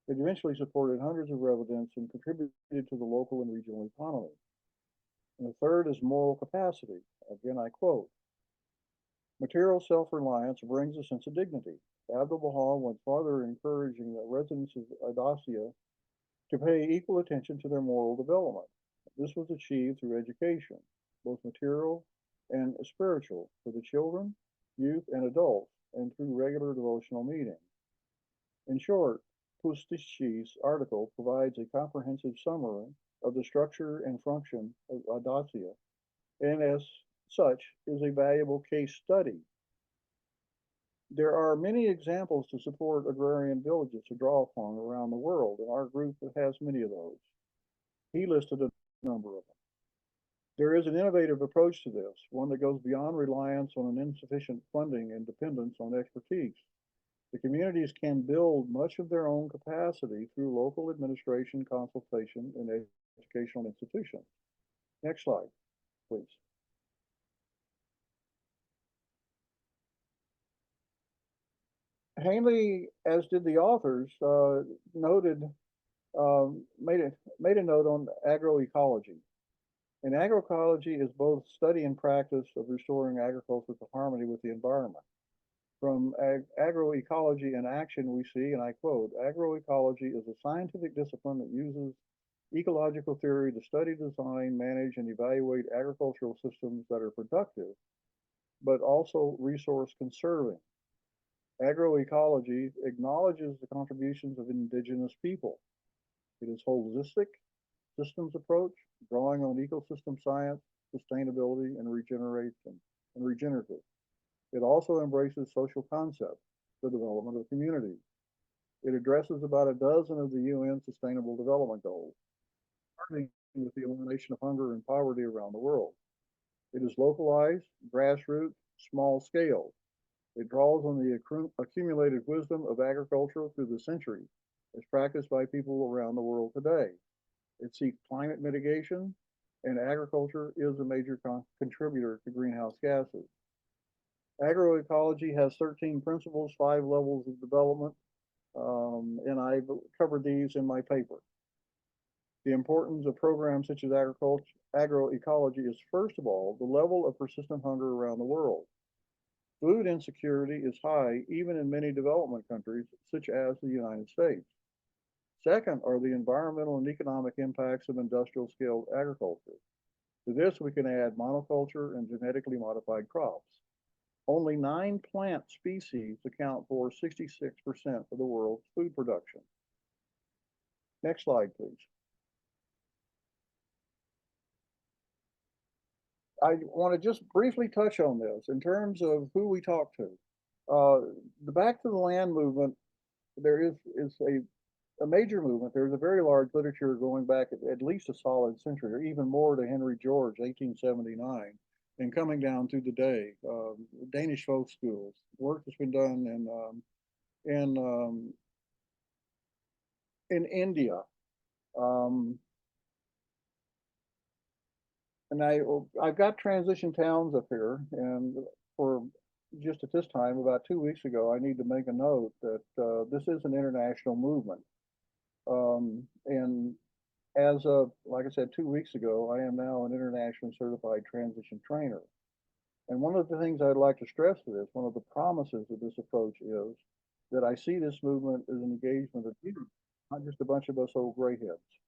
It eventually supported hundreds of residents and contributed to the local and regional economy. And the third is moral capacity. Again, I quote, material self-reliance brings a sense of dignity. Abdu'l-Baha went farther, encouraging the residents of Audacia to pay equal attention to their moral development. This was achieved through education, both material and spiritual, for the children, youth, and adults, and through regular devotional meetings. In short, Pustici's article provides a comprehensive summary of the structure and function of Audacia, and as such is a valuable case study. There are many examples to support agrarian villages to draw upon around the world, and our group has many of those. He listed a number of them. There is an innovative approach to this, one that goes beyond reliance on an insufficient funding and dependence on expertise. The communities can build much of their own capacity through local administration, consultation, and educational institutions. Next slide, please. Hanley, as did the authors, made a note on agroecology. And agroecology is both study and practice of restoring agriculture to harmony with the environment. From agroecology in action, we see, and I quote, agroecology is a scientific discipline that uses Ecological theory to study, design, manage, and evaluate agricultural systems that are productive, but also resource conserving. Agroecology acknowledges the contributions of indigenous people. It is holistic systems approach, drawing on ecosystem science, sustainability, and regeneration and regenerative. It also embraces social concepts, the development of communities. It addresses about a dozen of the UN Sustainable Development Goals, starting with the elimination of hunger and poverty around the world. It is localized, grassroots, small scale. It draws on the accumulated wisdom of agriculture through the centuries, as practiced by people around the world today. It seeks climate mitigation, and agriculture is a major contributor to greenhouse gases. Agroecology has 13 principles, 5 levels of development, and I've covered these in my paper. The importance of programs such as agroecology is, first of all, the level of persistent hunger around the world. Food insecurity is high even in many development countries, such as the United States. Second are the environmental and economic impacts of industrial scale agriculture. To this, we can add monoculture and genetically modified crops. Only 9 plant species account for 66% of the world's food production. Next slide, please. I want to just briefly touch on this in terms of who we talk to. The Back to the Land movement, there is a major movement. There's a very large literature going back at least a solid century, or even more, to Henry George, 1879, and coming down to today. Danish folk schools, work that's been done in India. And I've got transition towns up here, and for just at this time, about 2 weeks ago, I need to make a note that this is an international movement. And as of, like I said, 2 weeks ago, I am now an internationally certified transition trainer. And one of the things I'd like to stress to this, one of the promises of this approach is that I see this movement as an engagement of youth, not just a bunch of us old gray heads.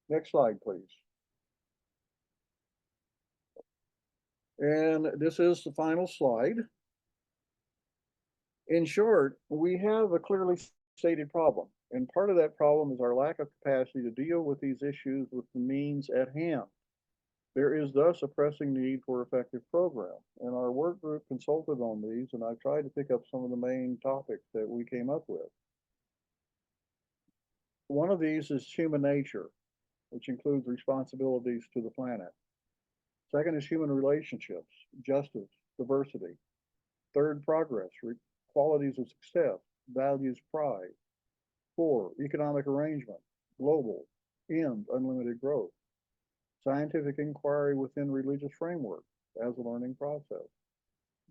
Next slide, please. And this is the final slide. In short, we have a clearly stated problem. And part of that problem is our lack of capacity to deal with these issues with the means at hand. There is thus a pressing need for effective program. And our work group consulted on these, and I've tried to pick up some of the main topics that we came up with. One of these is human nature, which includes responsibilities to the planet. Second is human relationships, justice, diversity. Third, progress, qualities of success, values, pride. 4, economic arrangement, global, end, unlimited growth. Scientific inquiry within religious framework as a learning process.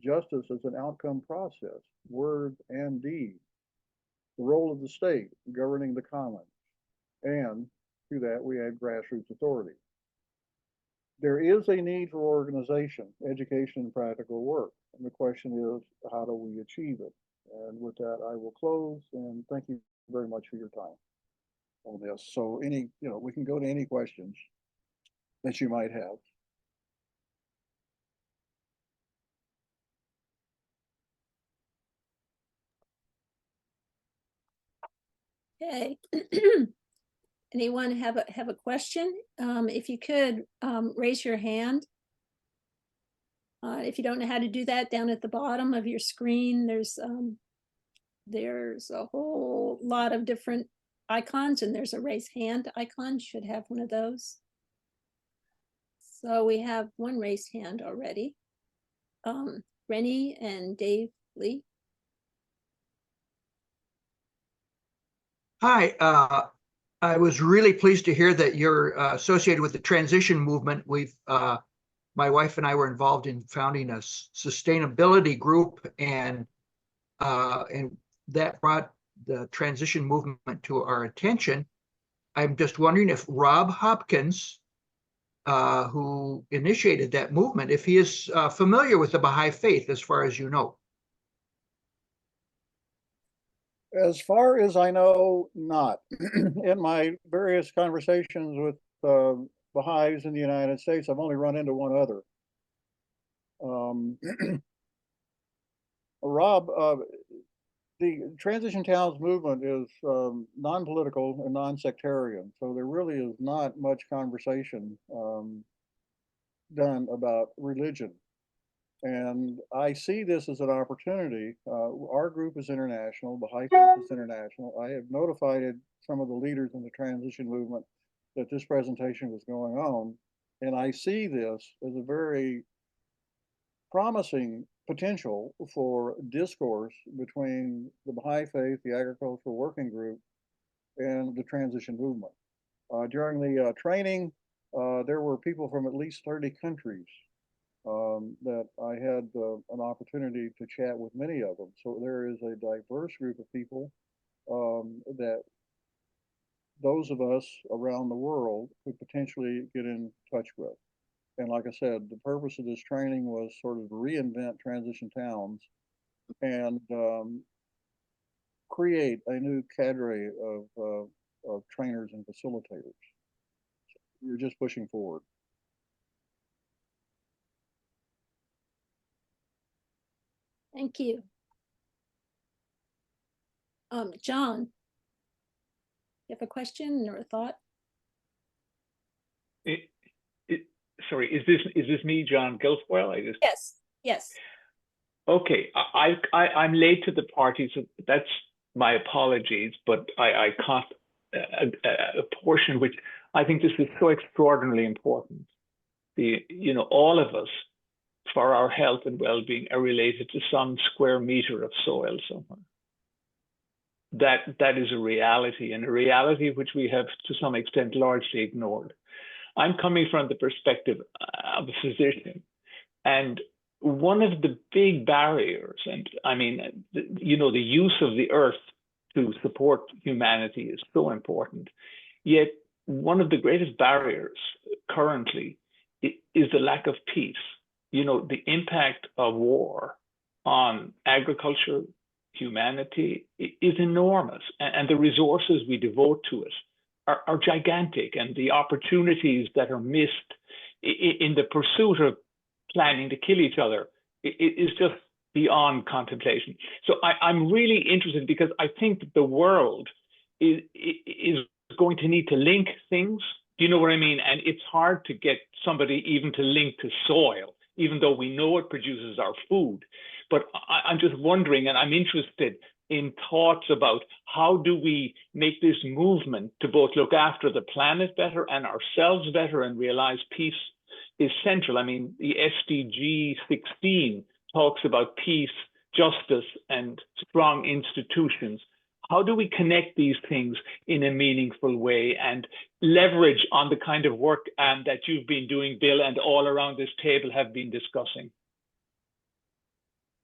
Justice as an outcome process, word and deed. The role of the state, governing the commons. And to that, we add grassroots authority. There is a need for organization, education, and practical work. And the question is, how do we achieve it? And with that, I will close, and thank you very much for your time on this. So we can go to any questions that you might have.
Okay. Anyone have a question? If you could raise your hand. If you don't know how to do that, down at the bottom of your screen, there's a whole lot of different icons, and there's a raise hand icon. Should have one of those. So we have one raised hand already. Rennie and Dave Lee.
Hi, I was really pleased to hear that you're associated with the transition movement. My wife and I were involved in founding a sustainability group, and that brought the transition movement to our attention. I'm just wondering if Rob Hopkins, who initiated that movement, if he is familiar with the Baha'i faith, as far as you know.
As far as I know, not. In my various conversations with Baha'is in the United States, I've only run into one other. Um, Rob, the Transition Towns movement is non-political and non-sectarian, so there really is not much conversation done about religion. And I see this as an opportunity. Our group is international, Baha'i Faith is international. I have notified some of the leaders in the transition movement that this presentation was going on. And I see this as a very promising potential for discourse between the Baha'i Faith, the Agricultural Working Group, and the transition movement. During the training, there were people from at least 30 countries that I had an opportunity to chat with many of them. So there is a diverse group of people that those of us around the world could potentially get in touch with. And like I said, the purpose of this training was sort of to reinvent transition towns and create a new cadre of trainers and facilitators. You're just pushing forward.
Thank you. John, you have a question or a thought?
Sorry, is this me, John Guilfoyle?
Yes, yes.
Okay, I'm late to the party, so that's my apologies. But I caught a portion which I think this is so extraordinarily important. All of us, for our health and well-being, are related to some square meter of soil somewhere. That is a reality, and a reality which we have to some extent largely ignored. I'm coming from the perspective of a physician, and one of the big barriers, and I mean, the use of the earth to support humanity is so important. Yet one of the greatest barriers currently is the lack of peace. The impact of war on agriculture, humanity is enormous, and the resources we devote to it are gigantic, and the opportunities that are missed in the pursuit of planning to kill each other is just beyond contemplation. So I'm really interested, because I think that the world is going to need to link things. Do you know what I mean? And it's hard to get somebody even to link to soil, even though we know it produces our food. But I'm just wondering, and I'm interested in thoughts about how do we make this movement to both look after the planet better and ourselves better and realize peace is central. I mean, the SDG 16 talks about peace, justice, and strong institutions. How do we connect these things in a meaningful way and leverage on the kind of work that you've been doing, Bill, and all around this table have been discussing?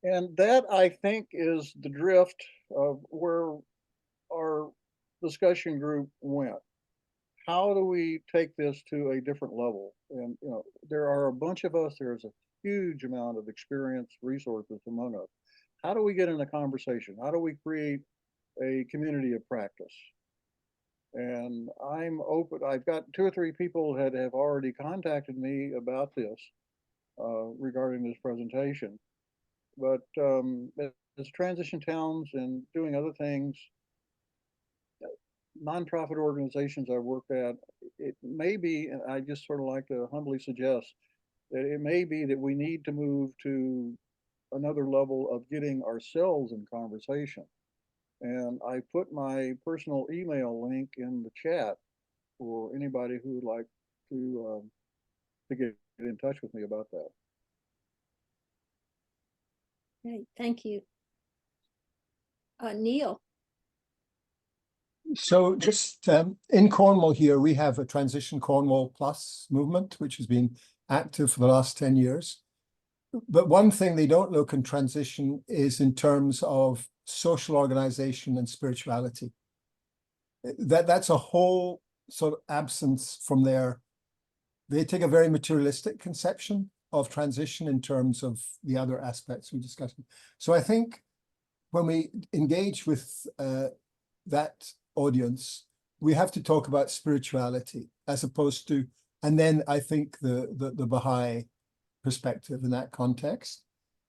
And that, I think, is the drift of where our discussion group went. How do we take this to a different level? And, there are a bunch of us, there's a huge amount of experience, resources among us. How do we get in a conversation? How do we create a community of practice? And I'm open. I've got 2 or 3 people that have already contacted me about this regarding this presentation. But as transition towns and doing other things, nonprofit organizations I've worked at, it may be, and I just sort of like to humbly suggest that it may be that we need to move to another level of getting ourselves in conversation. And I put my personal email link in the chat for anybody who would like to get in touch with me about that.
Great, thank you. Neil.
So just in Cornwall here, we have a Transition Cornwall Plus movement, which has been active for the last 10 years. But one thing they don't look in transition is in terms of social organization and spirituality. That's a whole sort of absence from there. They take a very materialistic conception of transition in terms of the other aspects we discussed. So I think when we engage with that audience, we have to talk about spirituality as opposed to, and then I think the Baha'i perspective in that context.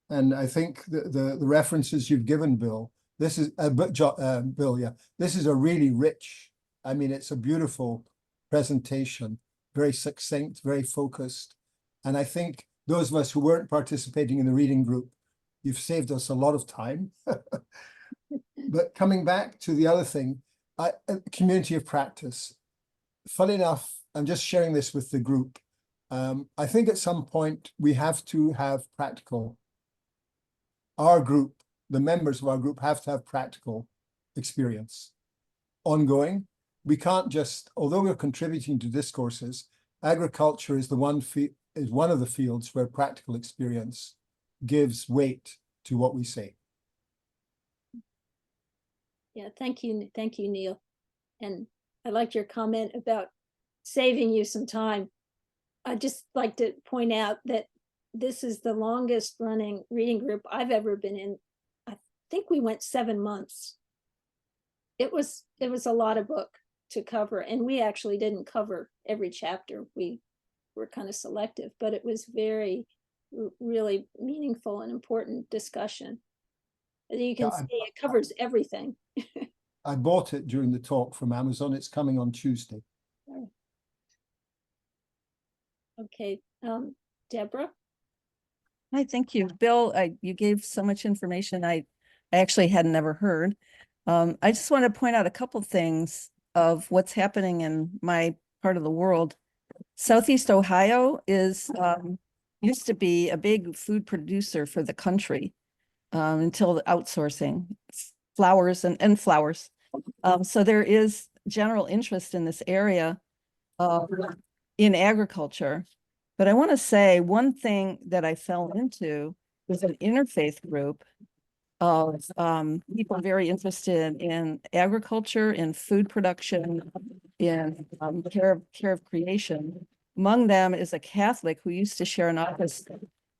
And I think the references you've given, Bill, this is Bill, yeah, this is a really rich. I mean, it's a beautiful presentation, very succinct, very focused. And I think those of us who weren't participating in the reading group, you've saved us a lot of time. But coming back to the other thing, community of practice. Funny enough, I'm just sharing this with the group. I think at some point we have to have practical. Our group, the members of our group have to have practical experience ongoing. We can't just, although we're contributing to discourses, agriculture is one of the fields where practical experience gives weight to what we say.
Yeah, thank you, Neil. And I liked your comment about saving you some time. I'd just like to point out that this is the longest running reading group I've ever been in. I think we went 7 months. It was a lot of book to cover, and we actually didn't cover every chapter. We were kind of selective, but it was really meaningful and important discussion. As you can see, it covers everything.
I bought it during the talk from Amazon. It's coming on Tuesday.
Okay, Deborah?
Hi, thank you. Bill, you gave so much information I actually had never heard. I just want to point out a couple things of what's happening in my part of the world. Southeast Ohio is used to be a big food producer for the country until the outsourcing flowers and flowers. So there is general interest in this area in agriculture. But I want to say one thing that I fell into was an interfaith group of people very interested in agriculture, in food production, in care of creation. Among them is a Catholic who used to share an office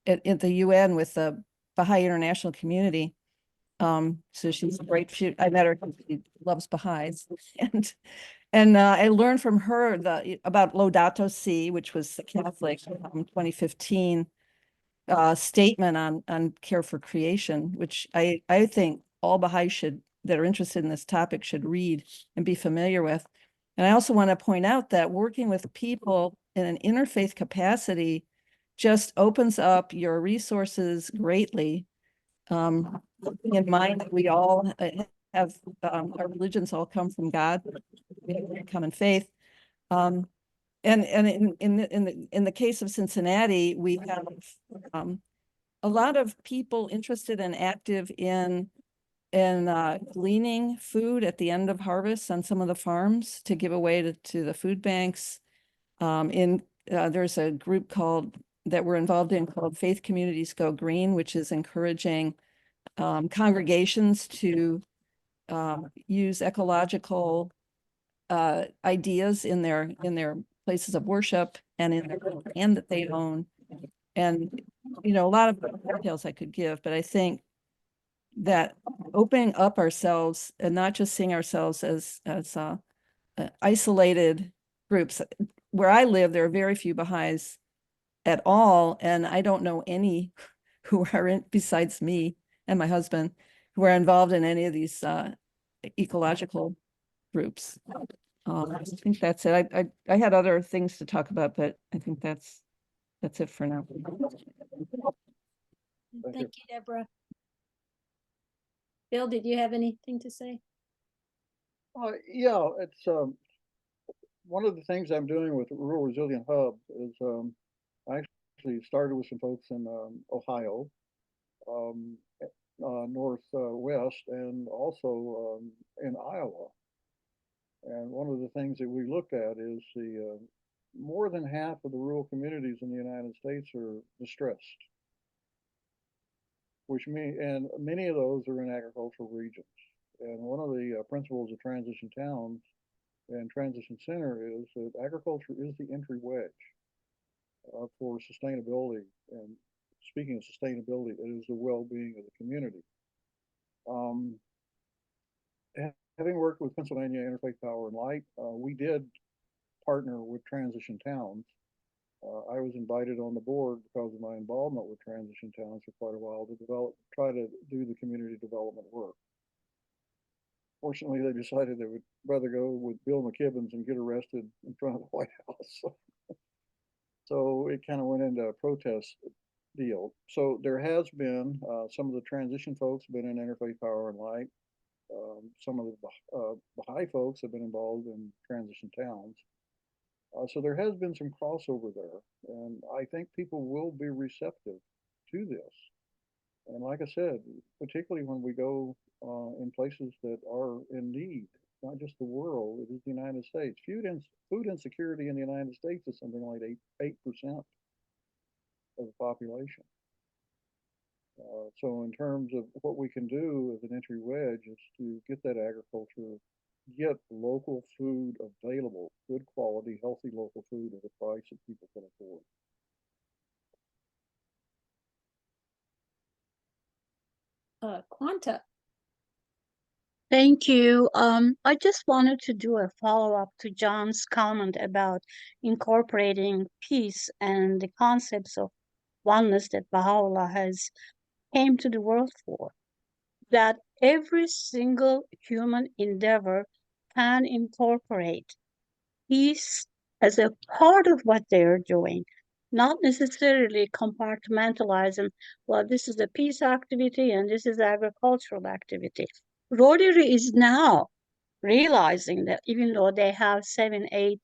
at the UN with the Baha'i International Community. So she's great. I met her because she loves Baha'is, and I learned from her about Laudato Si, which was the Catholic 2015 statement on care for creation, which I think all Baha'is that are interested in this topic should read and be familiar with. And I also want to point out that working with people in an interfaith capacity just opens up your resources greatly. Keeping in mind that we all have our religions all come from God. We have a common faith. And in the case of Cincinnati, we have a lot of people interested and active in gleaning food at the end of harvest on some of the farms to give away to the food banks. There's a group that we're involved in called Faith Communities Go Green, which is encouraging congregations to use ecological ideas in their places of worship and in their land that they own. And a lot of details I could give, but I think that opening up ourselves and not just seeing ourselves as isolated groups. Where I live, there are very few Baha'is at all, and I don't know any who are besides me and my husband who are involved in any of these ecological groups. I think that's it. I had other things to talk about, but I think that's it for now.
Thank you, Deborah. Bill, did you have anything to say?
Yeah, it's one of the things I'm doing with Rural Resilient Hub is I actually started with some folks in Ohio, northwest, and also in Iowa. And one of the things that we looked at is the more than half of the rural communities in the United States are distressed, and many of those are in agricultural regions. And one of the principles of transition towns and transition center is that agriculture is the entry wedge for sustainability. And speaking of sustainability, it is the well-being of the community. Having worked with Pennsylvania Interfaith Power and Light, we did partner with Transition Towns. I was invited on the board because of my involvement with Transition Towns for quite a while to try to do the community development work. Fortunately, they decided they would rather go with Bill McKibbins and get arrested in front of the White House. So it kind of went into a protest deal. So there has been some of the transition folks have been in Interfaith Power and Light. Some of the Baha'i folks have been involved in Transition Towns. So there has been some crossover there, and I think people will be receptive to this. And like I said, particularly when we go in places that are in need, not just the world, it is the United States. Food insecurity in the United States is something like 8% of the population. So in terms of what we can do as an entry wedge is to get that agriculture, get local food available, good quality, healthy local food at a price that people can afford.
Quanta.
Thank you. I just wanted to do a follow-up to John's comment about incorporating peace and the concepts of oneness that Baha'u'llah has came to the world for. That every single human endeavor can incorporate peace as a part of what they are doing, not necessarily compartmentalizing, well, this is a peace activity and this is agricultural activity. Rotary is now realizing that even though they have 7, 8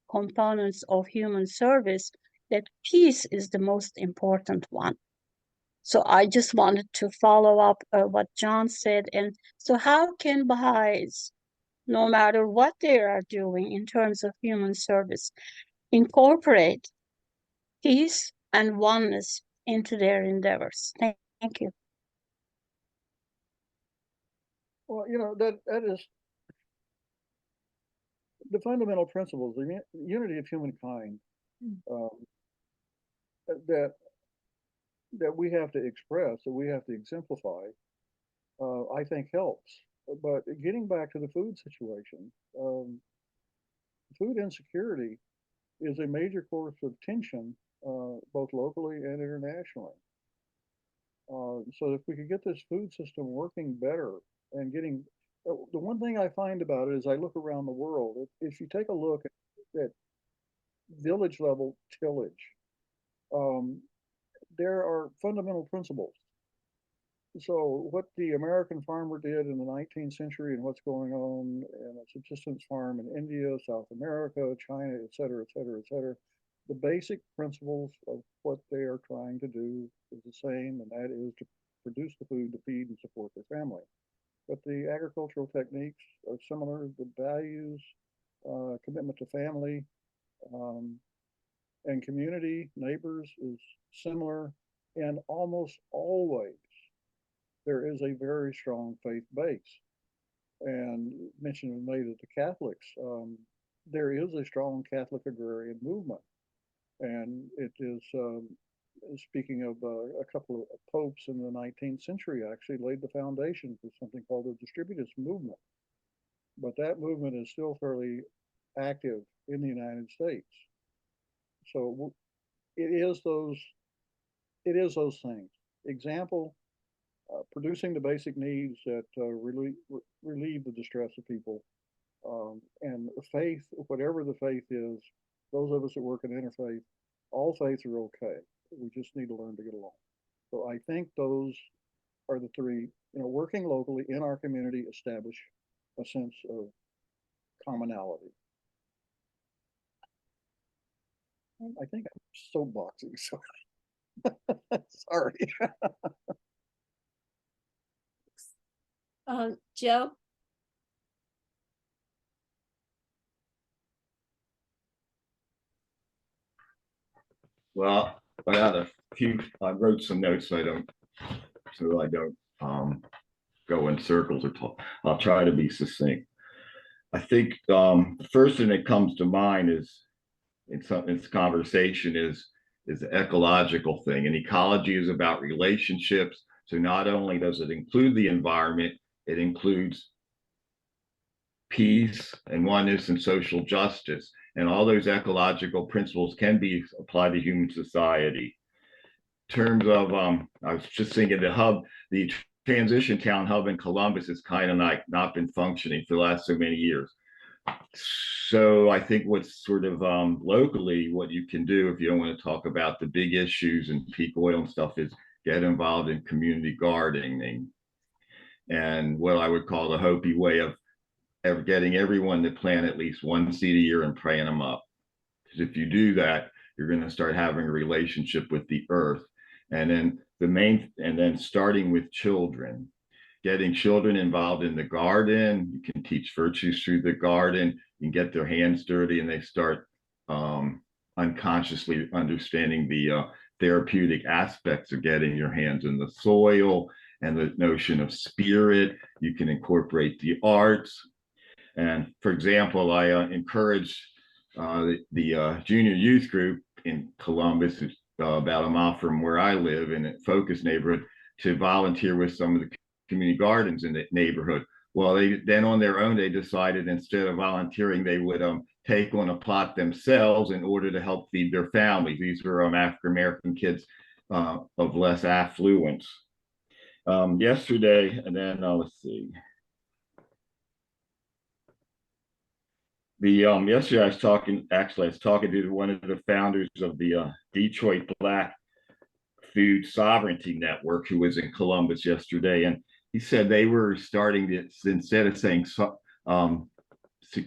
components of human service, that peace is the most important one. So I just wanted to follow up what John said. And so how can Baha'is, no matter what they are doing in terms of human service, incorporate peace and oneness into their endeavors? Thank you.
Well, you know, that is the fundamental principles, the unity of humankind, that we have to express, that we have to exemplify, I think helps. But getting back to the food situation, food insecurity is a major source of tension, both locally and internationally. So if we could get this food system working better and getting, the one thing I find about it is I look around the world, if you take a look at village level tillage, there are fundamental principles. So what the American farmer did in the 19th century and what's going on in a subsistence farm in India, South America, China, et cetera, et cetera, et cetera, the basic principles of what they are trying to do is the same, and that is to produce the food to feed and support their family. But the agricultural techniques are similar, the values, commitment to family, and community, neighbors is similar, and almost always there is a very strong faith base. And mention was made of the Catholics. There is a strong Catholic agrarian movement, and it is, speaking of a couple of popes in the 19th century, actually laid the foundation for something called the distributist movement. But that movement is still fairly active in the United States. So it is those things. Example, producing the basic needs that relieve the distress of people, and faith, whatever the faith is, those of us that work in interfaith, all faiths are okay. We just need to learn to get along. So I think those are the three, working locally in our community, establish a sense of commonality. I think I'm soapboxing, so sorry.
Joe?
Well, I got a few, I wrote some notes so I don't go in circles or talk. I'll try to be succinct. I think the first thing that comes to mind is in this conversation is the ecological thing. And ecology is about relationships. So not only does it include the environment, it includes peace and oneness and social justice. And all those ecological principles can be applied to human society. In terms of, I was just thinking the transition town hub in Columbus has kind of not been functioning for the last so many years. So I think what's sort of locally, what you can do if you don't want to talk about the big issues and peak oil and stuff is get involved in community gardening. And what I would call the Hopi way of getting everyone to plant at least one seed a year and praying them up. Because if you do that, you're going to start having a relationship with the earth. And then starting with children, getting children involved in the garden. You can teach virtues through the garden. You can get their hands dirty and they start unconsciously understanding the therapeutic aspects of getting your hands in the soil and the notion of spirit. You can incorporate the arts. And for example, I encouraged the junior youth group in Columbus, about a mile from where I live in a focus neighborhood, to volunteer with some of the community gardens in the neighborhood. Well, then on their own, they decided instead of volunteering, they would take on a plot themselves in order to help feed their families. These were African-American kids of less affluence. Yesterday, and then let's see. Yesterday I was talking to one of the founders of the Detroit Black Food Sovereignty Network, who was in Columbus yesterday, and he said they were starting to, instead of saying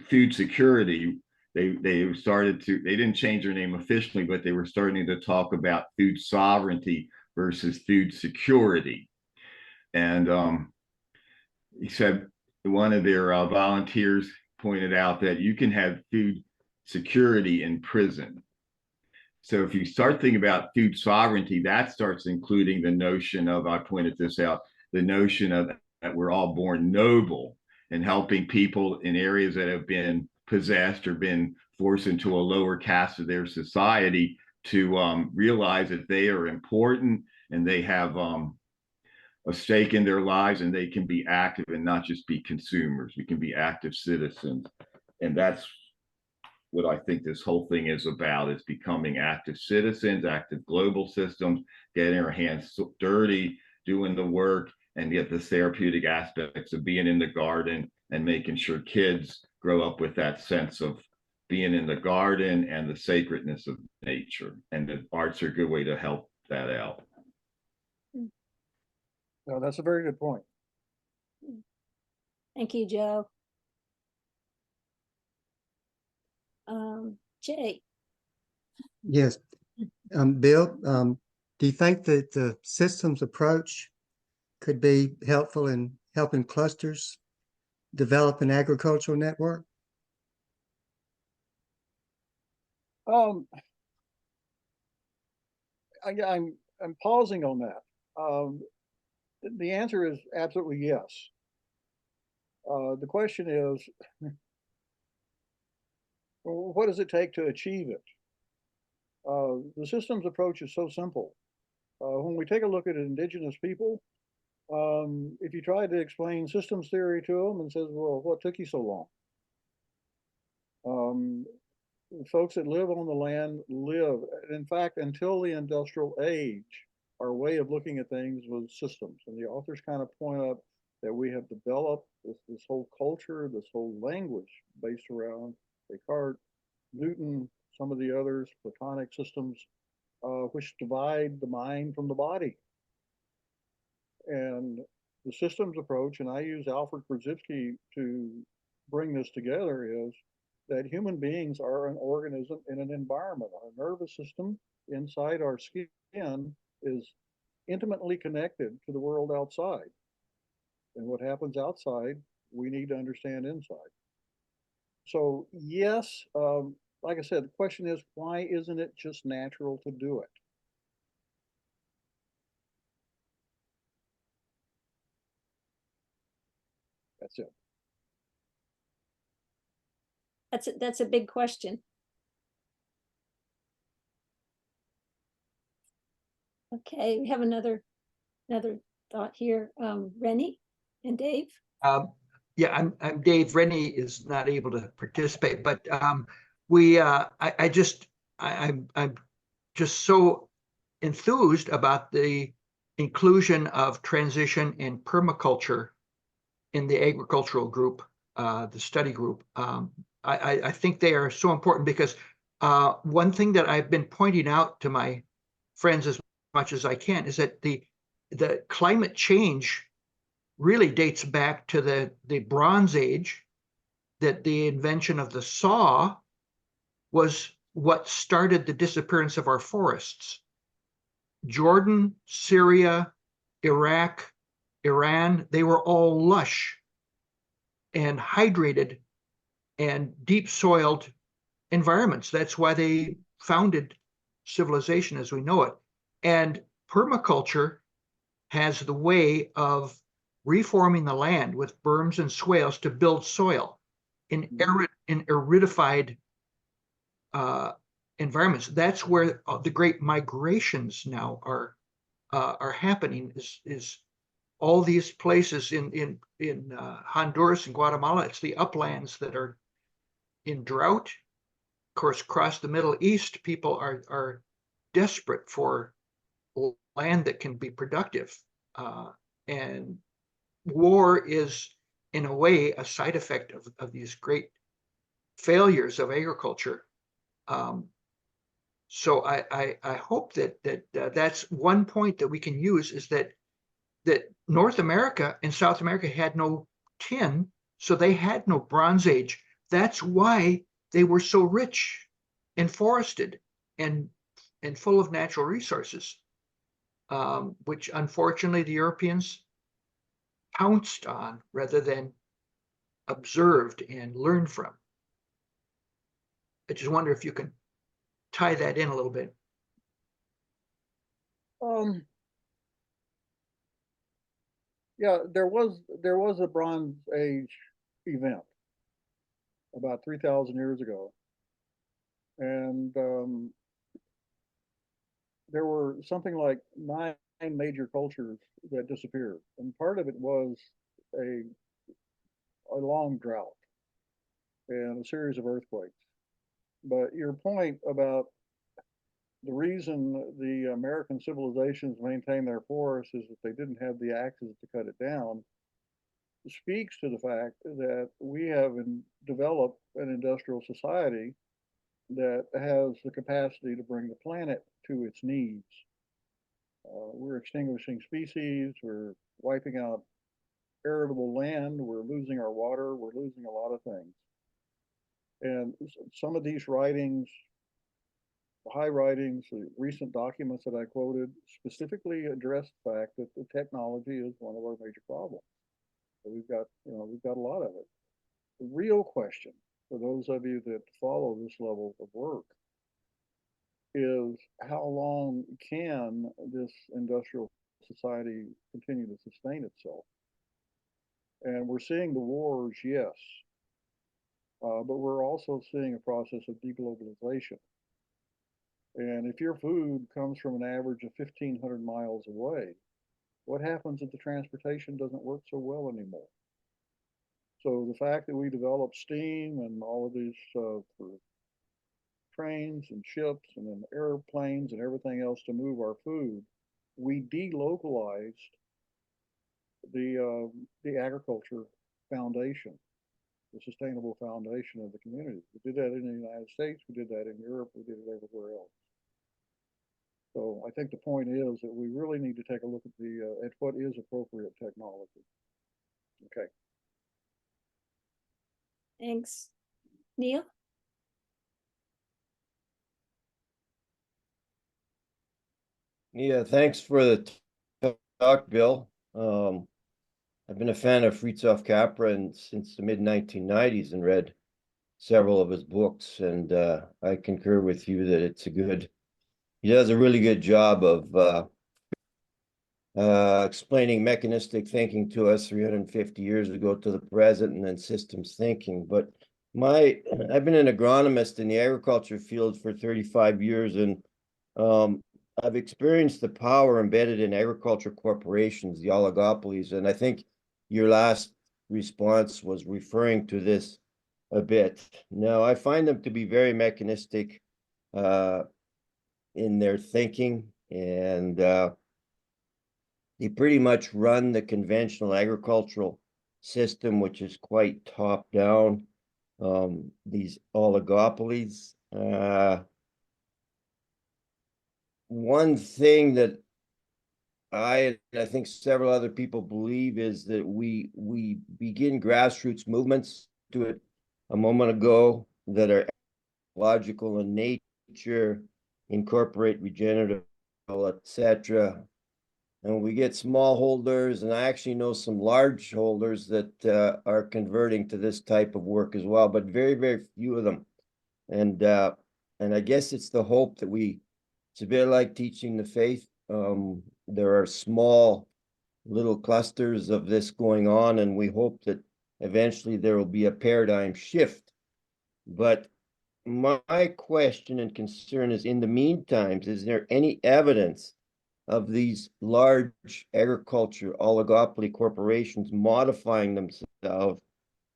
food security, they didn't change their name officially, but they were starting to talk about food sovereignty versus food security. And he said one of their volunteers pointed out that you can have food security in prison. So if you start thinking about food sovereignty, that starts including the notion of, I pointed this out, the notion of that we're all born noble, and helping people in areas that have been possessed or been forced into a lower caste of their society to realize that they are important and they have a stake in their lives, and they can be active and not just be consumers. We can be active citizens. And that's what I think this whole thing is about, is becoming active citizens, active global systems, getting our hands dirty, doing the work, and get the therapeutic aspects of being in the garden and making sure kids grow up with that sense of being in the garden and the sacredness of nature. And the arts are a good way to help that out.
No, that's a very good point.
Thank you, Joe. Jay.
Yes. Bill, do you think that the systems approach could be helpful in helping clusters develop an agricultural network?
I'm pausing on that. The answer is absolutely yes. The question is, what does it take to achieve it? The systems approach is so simple. When we take a look at indigenous people, if you try to explain systems theory to them and says, well, what took you so long? Folks that live on the land live. In fact, until the industrial age, our way of looking at things was systems. And the authors kind of point out that we have developed this whole culture, this whole language based around Descartes, Newton, some of the others, Platonic systems, which divide the mind from the body. And the systems approach, and I use Alfred Korzybski to bring this together, is that human beings are an organism in an environment. Our nervous system inside our skin is intimately connected to the world outside. And what happens outside, we need to understand inside. So yes, like I said, the question is, why isn't it just natural to do it? That's it.
That's a big question. Okay, we have another thought here. Rennie and Dave?
Yeah, I'm Dave. Rennie is not able to participate, but I'm just so enthused about the inclusion of transition and permaculture in the agricultural group, the study group. I think they are so important because one thing that I've been pointing out to my friends as much as I can is that the climate change really dates back to the Bronze Age, that the invention of the saw was what started the disappearance of our forests. Jordan, Syria, Iraq, Iran, they were all lush and hydrated and deep soiled environments. That's why they founded civilization as we know it. And permaculture has the way of reforming the land with berms and swales to build soil in aridified environments. That's where the great migrations now are happening. Is all these places in Honduras and Guatemala? It's the uplands that are in drought. Of course, across the Middle East, people are desperate for land that can be productive, and war is, in a way, a side effect of these great failures of agriculture. So I hope that that's one point that we can use, is that North America and South America had no tin, so they had no Bronze Age. That's why they were so rich and forested and full of natural resources, which unfortunately the Europeans pounced on rather than observed and learned from. I just wonder if you can tie that in a little bit.
Yeah, there was a Bronze Age event about 3,000 years ago, and there were something like 9 major cultures that disappeared, and part of it was a long drought and a series of earthquakes. But your point about the reason the American civilizations maintained their forests is that they didn't have the axes to cut it down speaks to the fact that we have developed an industrial society that has the capacity to bring the planet to its needs. We're extinguishing species, we're wiping out arable land, we're losing our water, we're losing a lot of things. And some of these writings, high writings, the recent documents that I quoted, specifically address the fact that the technology is one of our major problems. So we've got a lot of it. The real question for those of you that follow this level of work is, how long can this industrial society continue to sustain itself? And we're seeing the wars, yes, but we're also seeing a process of deglobalization. And if your food comes from an average of 1,500 miles away, what happens if the transportation doesn't work so well anymore? So the fact that we developed steam and all of these for trains and ships and then airplanes and everything else to move our food, we delocalized the agriculture foundation, the sustainable foundation of the community. We did that in the United States, we did that in Europe, we did it everywhere else. So I think the point is that we really need to take a look at what is appropriate technology. Okay.
Thanks. Neil?
Yeah, thanks for the talk, Bill. I've been a fan of Fritjof Capra since the mid-1990s and read several of his books, and I concur with you that he does a really good job of explaining mechanistic thinking to us 350 years ago to the present, and then systems thinking. But I've been an agronomist in the agriculture field for 35 years, and I've experienced the power embedded in agriculture corporations, the oligopolies, and I think your last response was referring to this a bit. Now, I find them to be very mechanistic in their thinking, and they pretty much run the conventional agricultural system, which is quite top down. These oligopolies. One thing that I think several other people believe is that we begin grassroots movements to it a moment ago that are logical in nature, incorporate regenerative, etc. And we get smallholders, and I actually know some large holders that are converting to this type of work as well, but very, very few of them. And I guess it's the hope that it's a bit like teaching the faith. There are small little clusters of this going on, and we hope that eventually there will be a paradigm shift. But my question and concern is, in the meantime, is there any evidence of these large agriculture oligopoly corporations modifying themselves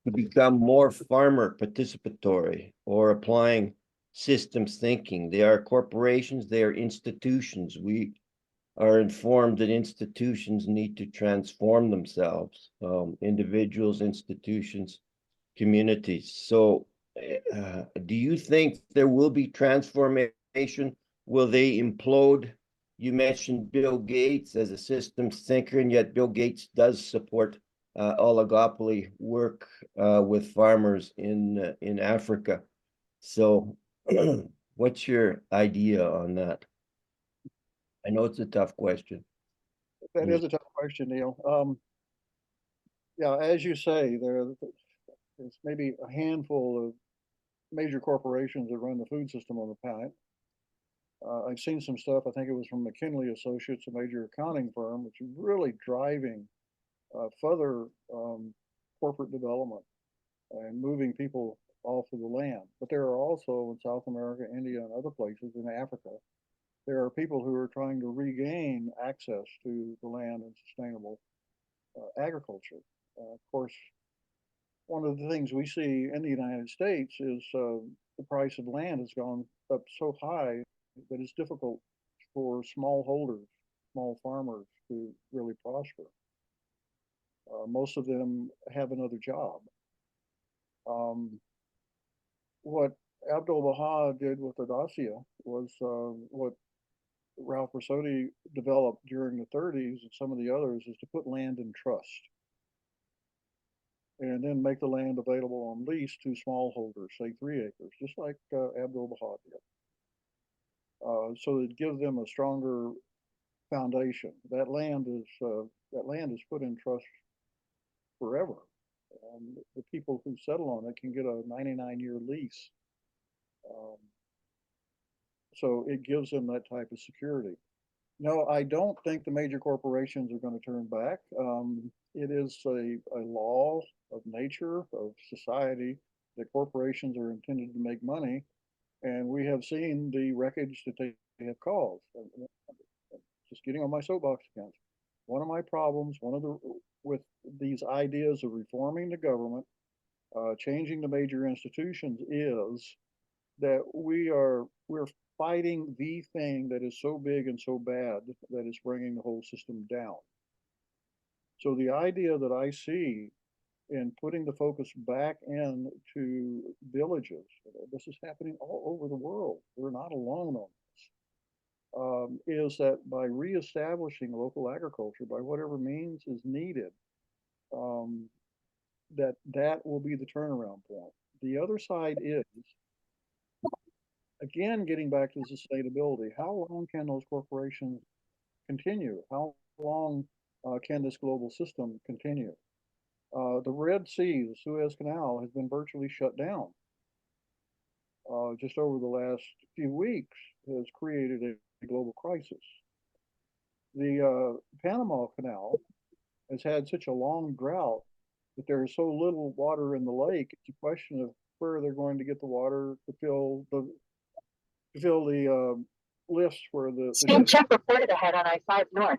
to become more farmer participatory or applying systems thinking? They are corporations, they are institutions. We are informed that institutions need to transform themselves, individuals, institutions, communities. So do you think there will be transformation? Will they implode? You mentioned Bill Gates as a systems thinker, and yet Bill Gates does support oligopoly work with farmers in Africa. So what's your idea on that? I know it's a tough question.
That is a tough question, Neil. Yeah, as you say, there's maybe a handful of major corporations that run the food system on the planet. I've seen some stuff, I think it was from McKinley Associates, a major accounting firm, which is really driving further corporate development and moving people off of the land. But there are also in South America, India, and other places in Africa, there are people who are trying to regain access to the land and sustainable agriculture. Of course, one of the things we see in the United States is the price of land has gone up so high that it's difficult for small holders, small farmers to really prosper. Most of them have another job. What Abdul Baha did with Audacia was what Ralph Rossotti developed during the 30s and some of the others, is to put land in trust and then make the land available on lease to smallholders, say 3 acres, just like Abdul Baha did. So it gives them a stronger foundation. That land is put in trust forever. And the people who settle on it can get a 99-year lease. So it gives them that type of security. No, I don't think the major corporations are going to turn back. It is a law of nature, of society, that corporations are intended to make money. And we have seen the wreckage that they have caused. Just getting on my soapbox again. One of my problems, with these ideas of reforming the government, changing the major institutions, is that we're fighting the thing that is so big and so bad that is bringing the whole system down. So the idea that I see in putting the focus back into villages, this is happening all over the world. We're not alone on this. Is that by reestablishing local agriculture, by whatever means is needed, that will be the turnaround point. The other side is, again, getting back to sustainability. How long can those corporations continue? How long can this global system continue? The Red Sea, the Suez Canal, has been virtually shut down. Just over the last few weeks has created a global crisis. The Panama Canal has had such a long drought that there is so little water in the lake. It's a question of where they're going to get the water to fill the lists where the
Speed check reported ahead on I-5 North.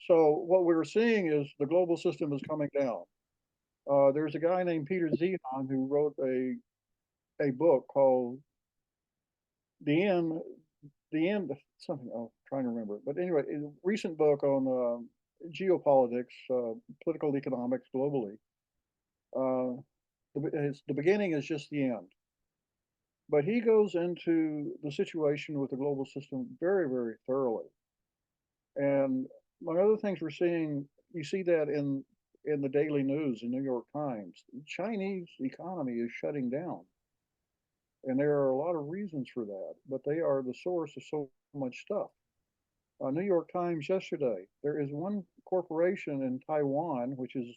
so what we're seeing is the global system is coming down. There's a guy named Peter Zehan who wrote a book called The End, something, oh, trying to remember. But anyway, a recent book on geopolitics, political economics globally. The beginning is just the end. But he goes into the situation with the global system very, very thoroughly. And among other things we're seeing, you see that in the daily news in New York Times, the Chinese economy is shutting down. And there are a lot of reasons for that, but they are the source of so much stuff. New York Times yesterday, there is one corporation in Taiwan, which is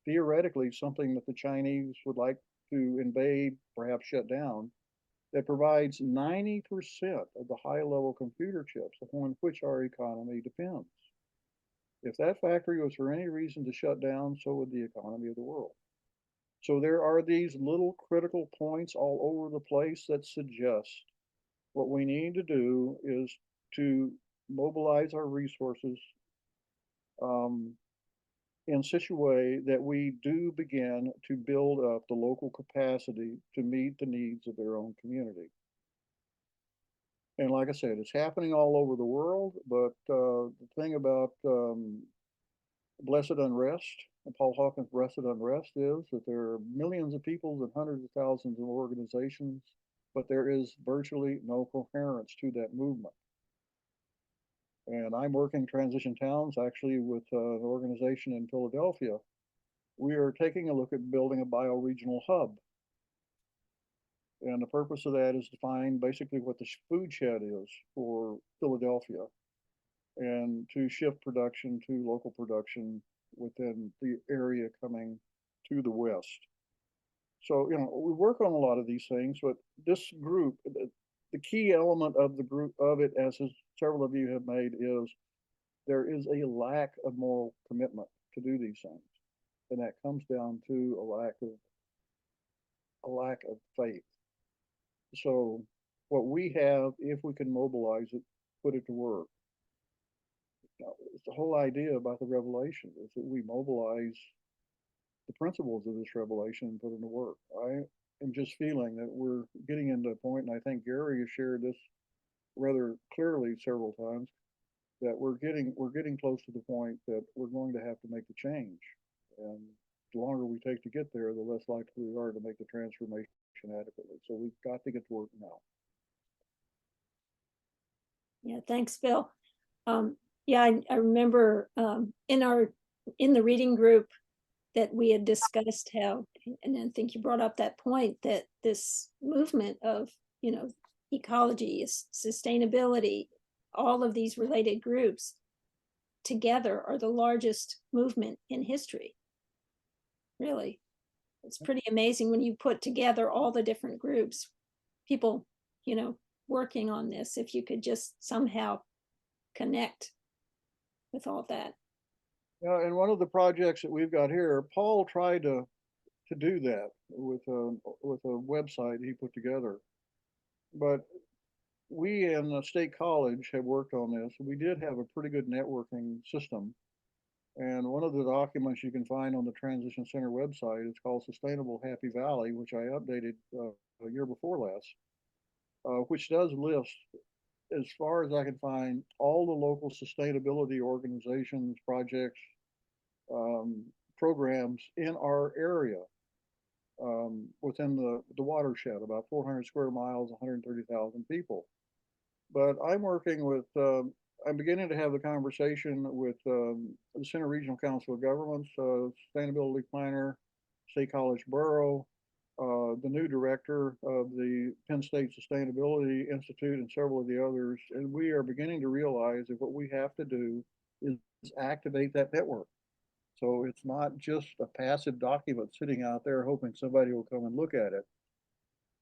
theoretically something that the Chinese would like to invade, perhaps shut down, that provides 90% of the high-level computer chips upon which our economy depends. If that factory was for any reason to shut down, so would the economy of the world. So there are these little critical points all over the place that suggest what we need to do is to mobilize our resources in such a way that we do begin to build up the local capacity to meet the needs of their own community. And like I said, it's happening all over the world, but the thing about blessed unrest, and Paul Hawkins' blessed unrest, is that there are millions of people and hundreds of thousands of organizations, but there is virtually no coherence to that movement. And I'm working Transition Towns actually with an organization in Philadelphia. We are taking a look at building a bioregional hub. And the purpose of that is to find basically what the food shed is for Philadelphia and to shift production to local production within the area coming to the west. So, you know, we work on a lot of these things, but this group, the key element of the group of it, as several of you have made, is there is a lack of moral commitment to do these things. And that comes down to a lack of faith. So what we have, if we can mobilize it, put it to work. Now, it's the whole idea about the revelation is that we mobilize the principles of this revelation and put it to work. I am just feeling that we're getting into a point, and I think Gary has shared this rather clearly several times, that we're getting close to the point that we're going to have to make the change. And the longer we take to get there, the less likely we are to make the transformation adequately. So we've got to get to work now.
Yeah, thanks, Bill. Yeah, I remember in the reading group that we had discussed how, and I think you brought up that point, that this movement of, you know, ecology, sustainability, all of these related groups together are the largest movement in history. Really, it's pretty amazing when you put together all the different groups, people, you know, working on this, if you could just somehow connect with all that.
Yeah, and one of the projects that we've got here, Paul tried to do that with a website he put together. But we in the State College have worked on this. We did have a pretty good networking system. And one of the documents you can find on the Transition Center website is called Sustainable Happy Valley, which I updated a year before last, which does list, as far as I can find, all the local sustainability organizations, projects, programs in our area within the watershed, about 400 square miles, 130,000 people. But I'm working with, I'm beginning to have the conversation with the Center Regional Council of Governments, Sustainability Planner, State College Borough, the new director of the Penn State Sustainability Institute, and several of the others. And we are beginning to realize that what we have to do is activate that network. So it's not just a passive document sitting out there hoping somebody will come and look at it,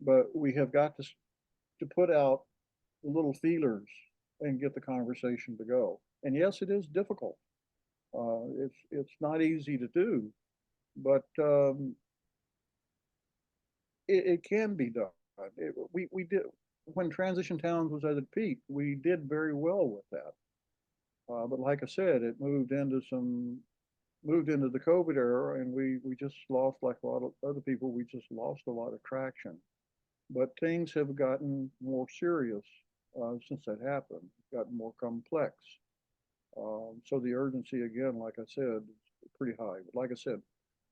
but we have got to put out the little feelers and get the conversation to go. And yes, it is difficult. It's not easy to do, but it can be done. We when Transition Towns was at its peak, we did very well with that. But like I said, it moved into the COVID era, and we just lost, like a lot of other people, we just lost a lot of traction. But things have gotten more serious since that happened, gotten more complex. So the urgency, again, like I said, is pretty high. But like I said,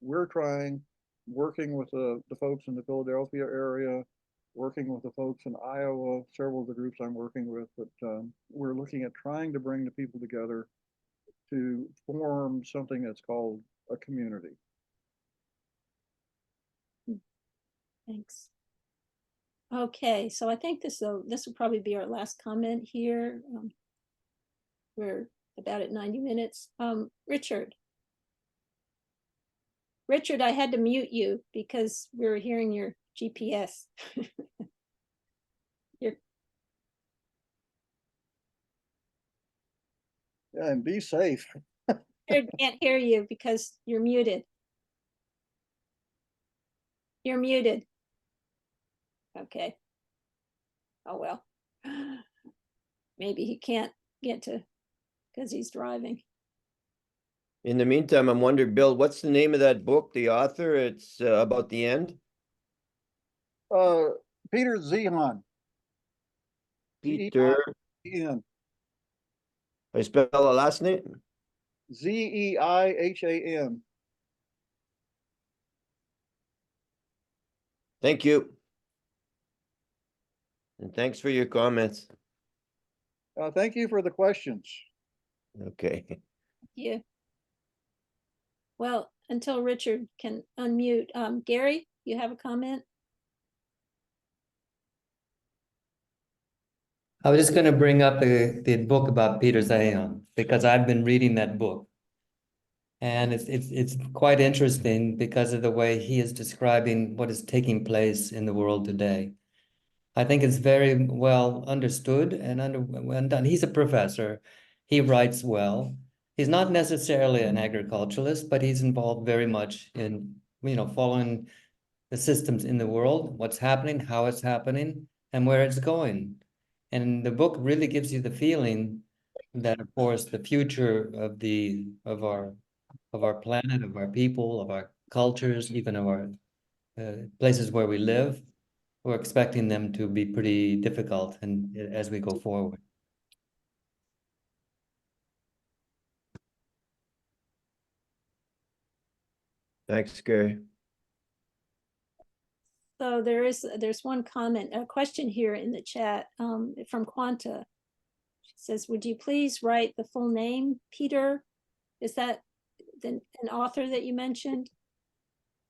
we're working with the folks in the Philadelphia area, working with the folks in Iowa, several of the groups I'm working with, but we're looking at trying to bring the people together to form something that's called a community.
Thanks. Okay, so I think this will probably be our last comment here. We're about at 90 minutes. Richard, I had to mute you because we were hearing your GPS.
Yeah, and be safe.
Can't hear you because you're muted. You're muted. Okay. Oh, well. Maybe he can't get to because he's driving.
In the meantime, I'm wondering, Bill, what's the name of that book, the author? It's about the end?
Peter Zeihan.
Peter.
Zeihan.
I spell the last name?
Zeihan.
Thank you. And thanks for your comments.
Thank you for the questions.
Okay.
Yeah. Well, until Richard can unmute, Gary, you have a comment?
I was just going to bring up the book about Peter Zeihan because I've been reading that book. And it's quite interesting because of the way he is describing what is taking place in the world today. I think it's very well understood and done. He's a professor. He writes well. He's not necessarily an agriculturalist, but he's involved very much in, following the systems in the world, what's happening, how it's happening, and where it's going. And the book really gives you the feeling that, of course, the future of our planet, of our people, of our cultures, even of our places where we live, we're expecting them to be pretty difficult and as we go forward.
Thanks, Gary.
So there's one comment, a question here in the chat from Quanta. She says, would you please write the full name, Peter? Is that an author that you mentioned?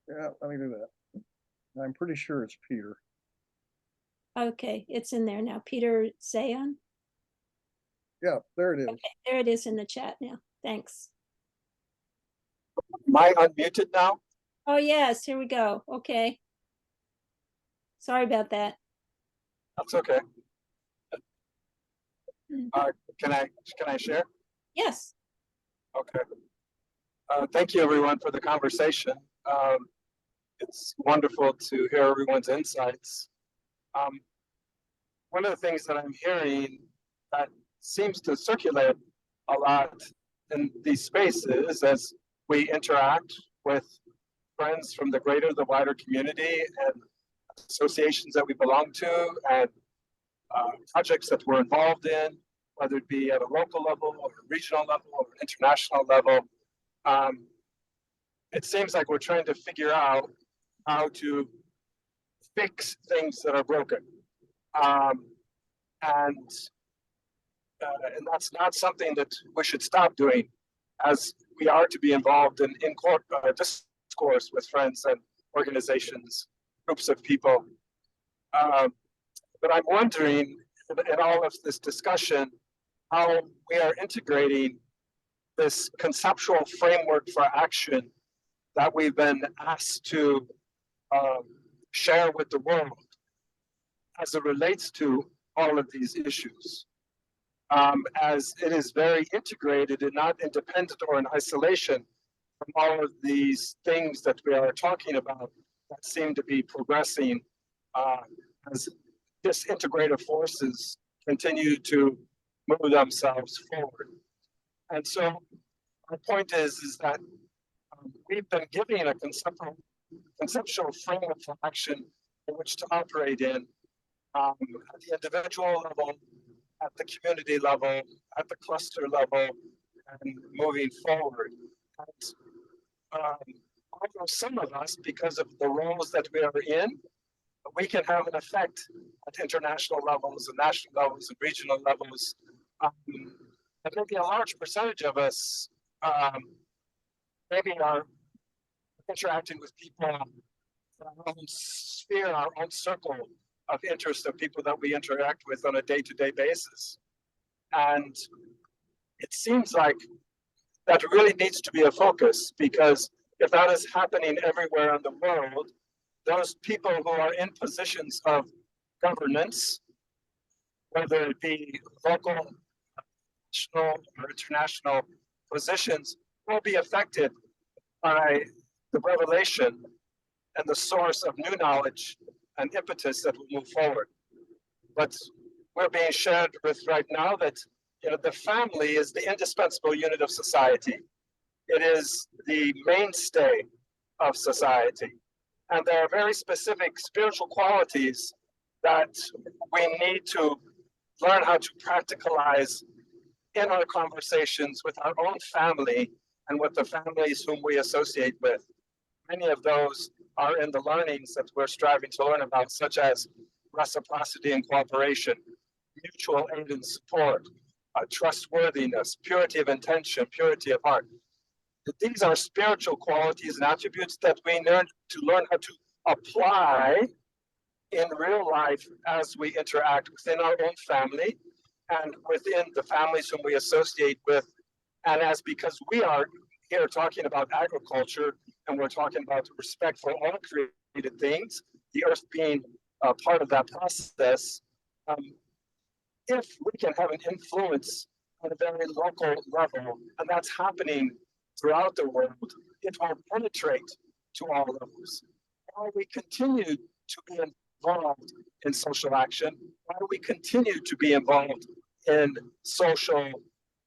Yeah, let me do that. I'm pretty sure it's Peter.
Okay, it's in there now. Peter Zeihan?
Yeah, there it is.
Okay, there it is in the chat now. Thanks.
Am I unmuted now?
Oh, yes, here we go. Okay. Sorry about that.
That's okay. Can I share?
Yes.
Okay. Thank you, everyone, for the conversation. It's wonderful to hear everyone's insights. One of the things that I'm hearing that seems to circulate a lot in these spaces as we interact with friends from the wider community and associations that we belong to and projects that we're involved in, whether it be at a local level or a regional level or international level. It seems like we're trying to figure out how to fix things that are broken. And that's not something that we should stop doing, as we are to be involved in discourse with friends and organizations, groups of people. But I'm wondering, in all of this discussion, how we are integrating this conceptual framework for action that we've been asked to share with the world as it relates to all of these issues. As it is very integrated and not independent or in isolation from all of these things that we are talking about that seem to be progressing as disintegrative forces continue to move themselves forward. And so my point is that we've been given a conceptual framework for action in which to operate in at the individual level, at the community level, at the cluster level, and moving forward. And, although some of us, because of the roles that we are in, we can have an effect at international levels and national levels and regional levels. And maybe a large percentage of us maybe are interacting with people in our own sphere, our own circle of interest of people that we interact with on a day-to-day basis. And it seems like that really needs to be a focus, because if that is happening everywhere in the world, those people who are in positions of governance, whether it be local, national, or international positions, will be affected by the revelation and the source of new knowledge and impetus that will move forward. But we're being shared with right now that the family is the indispensable unit of society. It is the mainstay of society. And there are very specific spiritual qualities that we need to learn how to practicalize in our conversations with our own family and with the families whom we associate with. Many of those are in the learnings that we're striving to learn about, such as reciprocity and cooperation, mutual aid and support, trustworthiness, purity of intention, purity of heart. These are spiritual qualities and attributes that we learn how to apply in real life as we interact within our own family and within the families whom we associate with. And as because we are here talking about agriculture and we're talking about respect for all created things, the earth being part of that process, if we can have an influence on a very local level, and that's happening throughout the world, it will penetrate to all levels. While we continue to be involved in social action, while we continue to be involved in social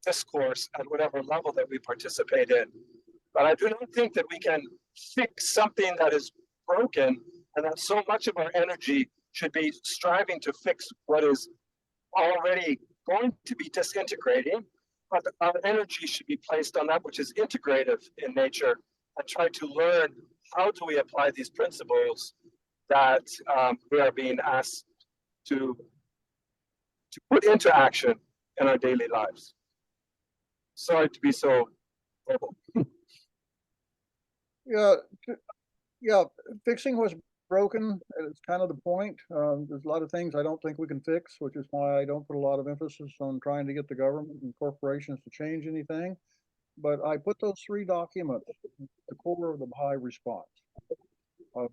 discourse at whatever level that we participate in. But I do not think that we can fix something that is broken, and that so much of our energy should be striving to fix what is already going to be disintegrating, but our energy should be placed on that which is integrative in nature, and try to learn how do we apply these principles that we are being asked to put into action in our daily lives. Sorry to be so verbal.
Yeah, fixing what's broken is kind of the point. There's a lot of things I don't think we can fix, which is why I don't put a lot of emphasis on trying to get the government and corporations to change anything. But I put those three documents at the core of the Bahá'í response.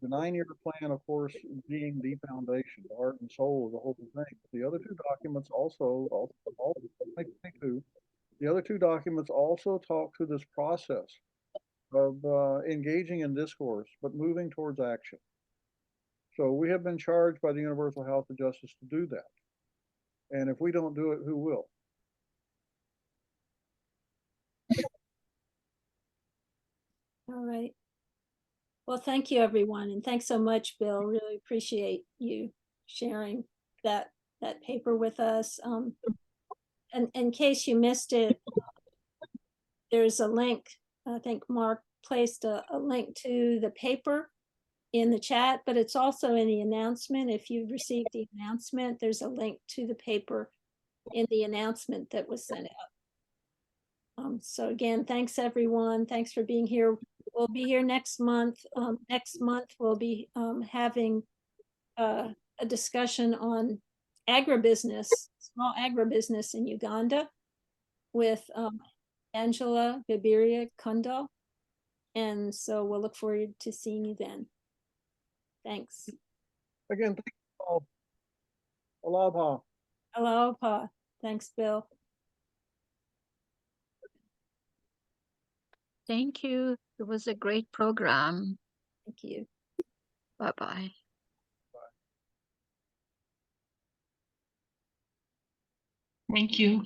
The 9-year plan, of course, being the foundation, the heart and soul of the whole thing. The other two documents also the other two documents also talk to this process of engaging in discourse, but moving towards action. So we have been charged by the Universal House of Justice to do that. And if we don't do it, who will?
All right. Well, thank you, everyone. And thanks so much, Bill. Really appreciate you sharing that paper with us. And in case you missed it, there's a link. I think Mark placed a link to the paper in the chat, but it's also in the announcement. If you've received the announcement, there's a link to the paper in the announcement that was sent out. So again, thanks everyone. Thanks for being here. We'll be here next month. Next month, we'll be having a discussion on agribusiness, small agribusiness in Uganda with Angela Gabiria Kundal. And so we'll look forward to seeing you then. Thanks.
Again, thank you all. Aloha.
Aloha. Thanks, Bill.
Thank you. It was a great program.
Thank you.
Bye-bye.
Thank you.